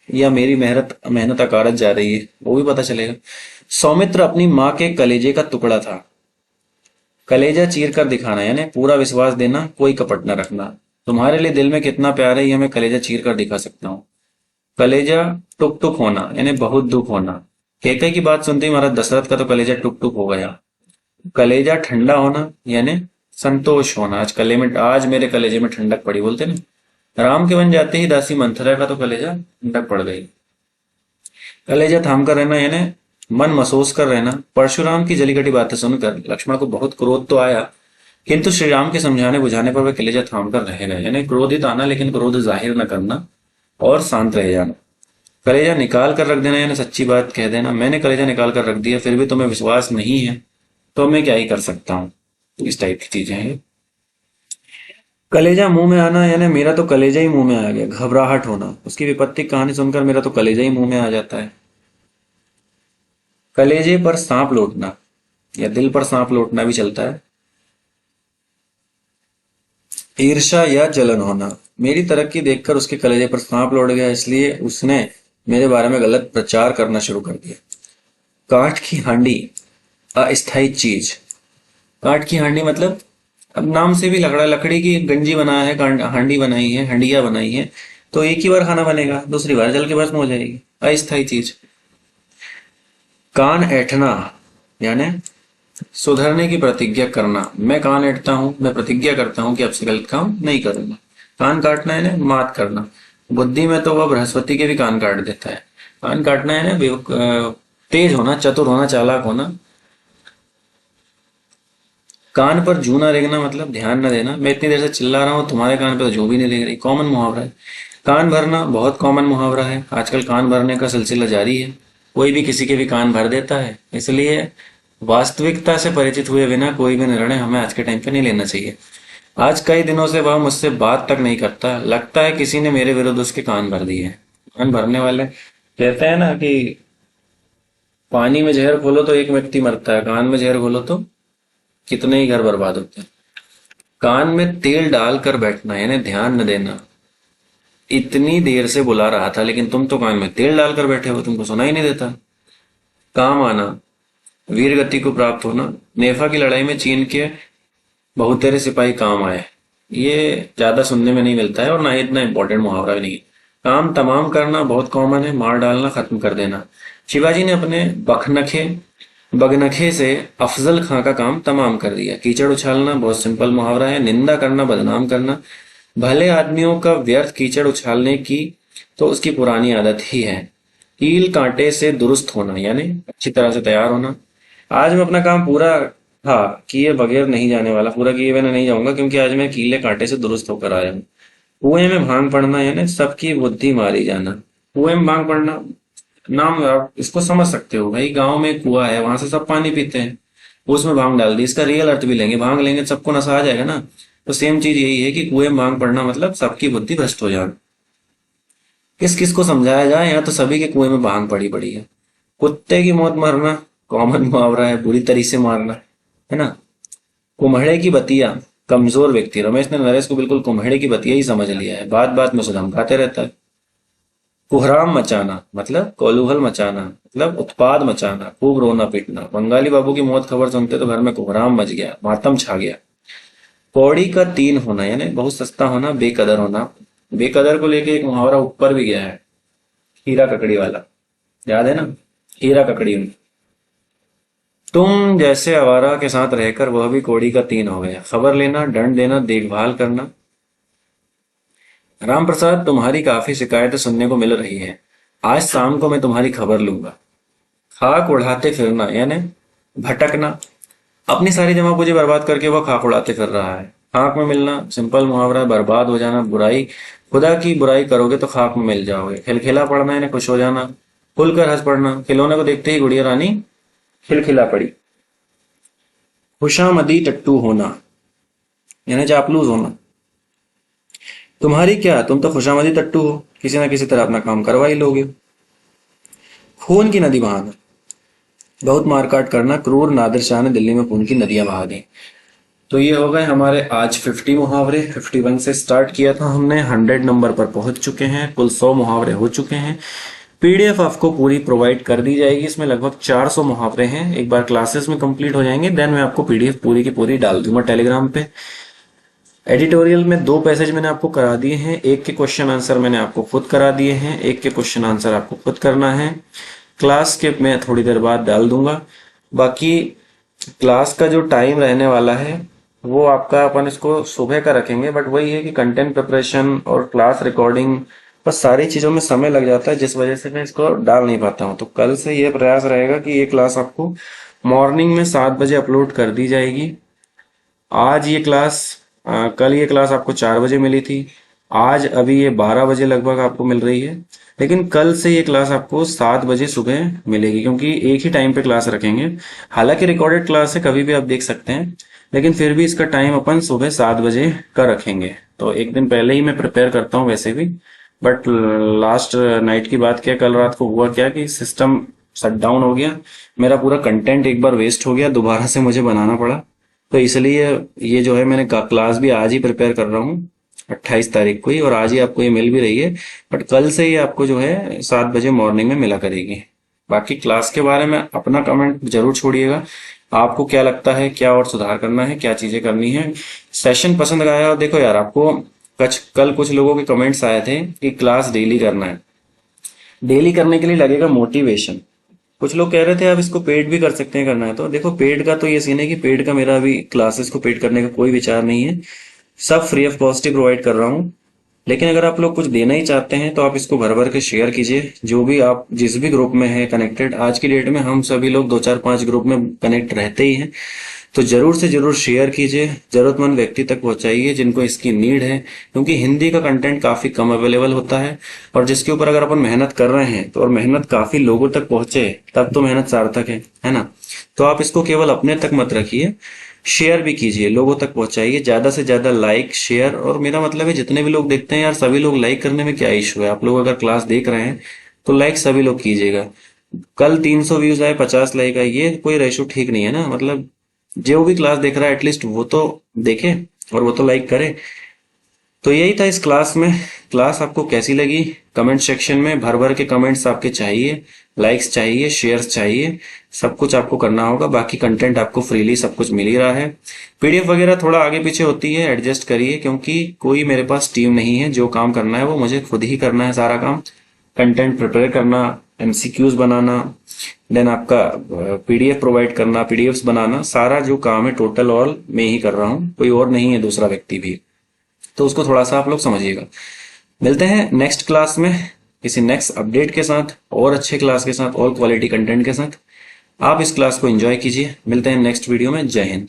S1: या मेरी मेहनत मेहनत अकारत जा रही है, वो भी पता चलेगा। सौमित्र अपनी माँ के कलेजे का टुकड़ा था। कलेजा चीर कर दिखाना यानी पूरा विश्वास देना, कोई कपट न रखना। तुम्हारे लिए दिल में कितना प्यार है ये मैं कलेजा चीर कर दिखा सकता हूँ। कलेजा टुक टुक होना यानी बहुत दुख होना। कैकई की बात सुनते ही महाराज दशरथ का तो कलेजा टुक टुक हो गया। कलेजा ठंडा होना यानी संतोष होना। आज मेरे कलेजे में ठंडक पड़ी, बोलते ना। राम के बन जाते ही दासी मंथरा का तो कलेजा ठंडक पड़ गई। कलेजा थाम कर रहना यानी मन महसूस कर रहना। परशुराम की जली कटी बातें सुनकर लक्ष्मण को बहुत क्रोध तो आया, किंतु श्री राम के समझाने बुझाने पर वह कलेजा थाम कर रह गए। यानी क्रोधित आना लेकिन क्रोध जाहिर न करना और शांत रह जाना। कलेजा निकाल कर रख देना यानी सच्ची बात कह देना, मैंने कलेजा निकाल कर रख दिया फिर भी तुम्हें विश्वास नहीं है तो मैं क्या ही कर सकता हूँ। इस टाइप की चीजें हैं। कलेजा मुंह में आना यानी मेरा तो कलेजा ही मुंह में आ गया। घबराहट होना, उसकी विपत्ति कहानी सुनकर मेरा तो कलेजा ही मुंह में आ जाता है। कलेजे पर सांप लौटना या दिल पर सांप लौटना भी चलता है। ईर्ष्या या जलन होना, मेरी तरक्की देखकर उसके कलेजे पर सांप लौट गया इसलिए उसने मेरे बारे में गलत प्रचार करना शुरू कर दिया। काठ की हांडी अस्थायी चीज। काठ की हांडी मतलब अब नाम से भी लग रहा है, लकड़ी की गंजी बना है, हांडी बनाई है, हंडिया बनाई है, तो एक ही बार खाना बनेगा, दूसरी बार जल के भस्म हो जाएगी। अस्थायी चीज। कान ऐंठना यानी सुधरने की प्रतिज्ञा करना। मैं कान ऐंठता हूं, मैं प्रतिज्ञा करता हूं कि अब से गलत काम नहीं करूंगा। कान काटना है ना मात करना। बुद्धि में तो वह बृहस्पति के भी कान काट देता है। कान काटना है ना तेज होना, चतुर होना, चालाक होना। कान पर जू ना रेंगना मतलब ध्यान न देना। मैं इतनी देर से चिल्ला रहा हूँ तुम्हारे कान पे तो जू भी नहीं रेंग रही, कॉमन मुहावरा है। कान भरना बहुत कॉमन मुहावरा है, आजकल कान भरने का सिलसिला जारी है। कोई भी किसी के भी कान भर देता है, इसलिए वास्तविकता से परिचित हुए बिना कोई भी निर्णय हमें आज के टाइम पे नहीं लेना चाहिए। आज कई दिनों से वह मुझसे बात तक नहीं करता, लगता है किसी ने मेरे विरुद्ध उसके कान भर दिए हैं। कान भरने वाले कहते हैं ना कि पानी में जहर घोलो तो एक व्यक्ति मरता है, कान में जहर घोलो तो कितने ही घर बर्बाद होते हैं। कान में तेल डालकर बैठना यानी ध्यान न देना। इतनी देर से बुला रहा था लेकिन तुम तो कान में तेल डालकर बैठे हो, तुमको सुना ही नहीं देता। काम आना, वीर गति को प्राप्त होना। नेफा की लड़ाई में चीन के बहुतेरे सिपाही काम आए। ये ज्यादा सुनने में नहीं मिलता है और ना ही इतना इंपॉर्टेंट मुहावरा भी नहीं है। काम तमाम करना बहुत कॉमन है, मार डालना, खत्म कर देना। शिवाजी ने अपने बगनखे से अफजल खां का काम तमाम कर दिया। कीचड़ उछालना बहुत सिंपल मुहावरा है। निंदा करना, बदनाम करना। भले आदमियों का व्यर्थ कीचड़ उछालने की तो उसकी पुरानी आदत ही है। कील कांटे से दुरुस्त होना यानी अच्छी तरह से तैयार होना। आज मैं अपना काम पूरा किए बगैर नहीं जाने वाला, पूरा किए बिना नहीं जाऊंगा, क्योंकि आज मैं कीले कांटे से दुरुस्त होकर आया हूँ। कुएं में भांग पड़ना यानी सबकी बुद्धि मारी जाना। कुएं में भांग पड़ना नाम आप इसको समझ सकते हो भाई, गांव में एक कुआं है, वहां से सब पानी पीते हैं, उसमें भांग डाल दी। इसका रियल अर्थ भी लेंगे, भांग लेंगे तो सबको नशा आ जाएगा ना। तो सेम चीज यही है कि कुएं में भांग पड़ना मतलब सबकी बुद्धि भ्रष्ट हो जाना। किस किस को समझाया जाए, यहाँ तो सभी के कुएं में भांग पड़ी पड़ी है। कुत्ते की मौत मरना कॉमन मुहावरा है, बुरी तरीके से मारना, है ना। कुम्हड़े की बतिया कमजोर व्यक्ति। रमेश ने नरेश को बिल्कुल कुम्हड़े की बतिया ही समझ लिया है, बात बात में उसे धमकाते रहता है। कुहराम मचाना मतलब कोलूहल मचाना, मतलब उत्पाद मचाना, खूब रोना पीटना। बंगाली बाबू की मौत खबर सुनते तो घर में कोहराम मच गया, मातम छा गया। कौड़ी का तीन होना यानी बहुत सस्ता होना, बेकदर होना। बेकदर को लेके एक मुहावरा ऊपर भी गया है, हीरा ककड़ी वाला, याद है ना, हीरा ककड़ी। तुम जैसे आवारा के साथ रहकर वह भी कौड़ी का तीन हो गया। खबर लेना, दंड देना, देखभाल करना। राम प्रसाद, तुम्हारी काफी शिकायतें सुनने को मिल रही है, आज शाम को मैं तुम्हारी खबर लूंगा। खाक उड़ाते फिरना यानी भटकना। अपनी सारी जमा पूंजी बर्बाद करके वह खाक उड़ाते फिर रहा है। खाक में मिलना सिंपल मुहावरा है, बर्बाद हो जाना। बुराई, खुदा की बुराई करोगे तो खाक में मिल जाओगे। खिलखिला पड़ना यानी खुश हो जाना। खुलकर हंस पड़ना, खिलौने को देखते ही गुड़िया रानी खिलखिला पड़ी। खुशामदी टट्टू होना यानी चापलूस होना। तुम्हारी क्या, तुम तो खुशामदी टट्टू हो, किसी ना किसी तरह अपना काम करवा ही लोगे। खून की नदी बहाना, बहुत मारकाट करना। क्रूर नादिर शाह ने दिल्ली में खून की नदियां बहा दी। तो ये हो गए हमारे आज 50 मुहावरे। 51 से स्टार्ट किया था हमने, 100 नंबर पर पहुंच चुके हैं, कुल 100 मुहावरे हो चुके हैं। पीडीएफ आपको पूरी प्रोवाइड कर दी जाएगी, इसमें लगभग 400 मुहावरे हैं। एक बार क्लासेस में कंप्लीट हो जाएंगे देन मैं आपको पीडीएफ पूरी की पूरी डाल दूंगा टेलीग्राम पे। एडिटोरियल में 2 पैसेज मैंने आपको करा दिए हैं, एक के क्वेश्चन आंसर मैंने आपको खुद करा दिए हैं, एक के क्वेश्चन आंसर आपको खुद करना है। क्लास के मैं थोड़ी देर बाद डाल दूंगा। बाकी क्लास का जो टाइम रहने वाला है वो आपका, अपन इसको सुबह का रखेंगे, बट वही है कि कंटेंट प्रिपरेशन और क्लास रिकॉर्डिंग बस सारी चीजों में समय लग जाता है, जिस वजह से मैं इसको डाल नहीं पाता हूँ। तो कल से ये प्रयास रहेगा कि ये क्लास आपको मॉर्निंग में 7 बजे अपलोड कर दी जाएगी। आज ये क्लास कल ये क्लास आपको 4 बजे मिली थी, आज अभी ये 12 बजे लगभग आपको मिल रही है, लेकिन कल से ये क्लास आपको 7 बजे सुबह मिलेगी, क्योंकि एक ही टाइम पे क्लास रखेंगे। हालांकि रिकॉर्डेड क्लास है, कभी भी आप देख सकते हैं, लेकिन फिर भी इसका टाइम अपन सुबह 7 बजे का रखेंगे। तो एक दिन पहले ही मैं प्रिपेयर करता हूँ वैसे भी, बट लास्ट नाइट की बात क्या, कल रात को हुआ क्या कि सिस्टम शट डाउन हो गया, मेरा पूरा कंटेंट एक बार वेस्ट हो गया, दोबारा से मुझे बनाना पड़ा। तो इसलिए ये जो है मैंने क्लास भी आज ही प्रिपेयर कर रहा हूँ 28 तारीख को ही, और आज ही आपको ये मिल भी रही है, बट कल से ही आपको जो है 7 बजे मॉर्निंग में मिला करेगी। बाकी क्लास के बारे में अपना कमेंट जरूर छोड़िएगा, आपको क्या लगता है, क्या और सुधार करना है, क्या चीजें करनी है। सेशन पसंद आया, और देखो यार आपको कल कुछ लोगों के कमेंट्स आए थे कि क्लास डेली करना है। डेली करने के लिए लगेगा मोटिवेशन। कुछ लोग कह रहे थे आप इसको पेड भी कर सकते हैं, करना है तो देखो, पेड का तो ये सीन है कि पेड का मेरा अभी क्लासेस को पेड करने का कोई विचार नहीं है, सब free of cost he provide कर रहा हूँ। लेकिन अगर आप लोग कुछ देना ही चाहते हैं तो आप इसको भर भर के शेयर कीजिए, जो भी आप जिस भी ग्रुप में है कनेक्टेड। आज की डेट में हम सभी लोग 2 4 5 ग्रुप में कनेक्ट रहते ही हैं, तो जरूर से जरूर शेयर कीजिए, जरूरतमंद व्यक्ति तक पहुंचाइए जिनको इसकी नीड है, क्योंकि हिंदी का कंटेंट काफी कम अवेलेबल होता है, और जिसके ऊपर अगर अपन मेहनत कर रहे हैं तो, और मेहनत काफी लोगों तक पहुंचे तब तो मेहनत सार्थक है ना। तो आप इसको केवल अपने तक मत रखिए, शेयर भी कीजिए, लोगों तक पहुंचाइए, ज्यादा से ज्यादा लाइक शेयर। और मेरा मतलब है जितने भी लोग देखते हैं यार, सभी लोग लाइक करने में क्या इशू है। आप लोग अगर क्लास देख रहे हैं तो लाइक सभी लोग कीजिएगा। कल 300 व्यूज आए, 50 लाइक आए, ये कोई रेशो ठीक नहीं है ना। मतलब जो भी क्लास देख रहा है एटलीस्ट वो तो देखे और वो तो लाइक करे। तो यही था इस क्लास में। क्लास आपको कैसी लगी कमेंट सेक्शन में भर भर के कमेंट्स आपके चाहिए, लाइक्स चाहिए, शेयर्स चाहिए, सब कुछ आपको करना होगा। बाकी कंटेंट आपको फ्रीली सब कुछ मिल ही रहा है। पीडीएफ वगैरह थोड़ा आगे पीछे होती है, एडजस्ट करिए, क्योंकि कोई मेरे पास टीम नहीं है। जो काम करना है वो मुझे खुद ही करना है, सारा काम। कंटेंट प्रिपेयर करना, एमसीक्यूज बनाना, देन आपका पीडीएफ प्रोवाइड करना, पीडीएफ्स बनाना, सारा जो काम है टोटल ऑल मैं ही कर रहा हूँ, कोई और नहीं है दूसरा व्यक्ति भी। तो उसको थोड़ा सा आप लोग समझिएगा। मिलते हैं नेक्स्ट क्लास में किसी नेक्स्ट अपडेट के साथ, और अच्छे क्लास के साथ, और क्वालिटी कंटेंट के साथ। आप इस क्लास को एंजॉय कीजिए। मिलते हैं नेक्स्ट वीडियो में। जय हिंद।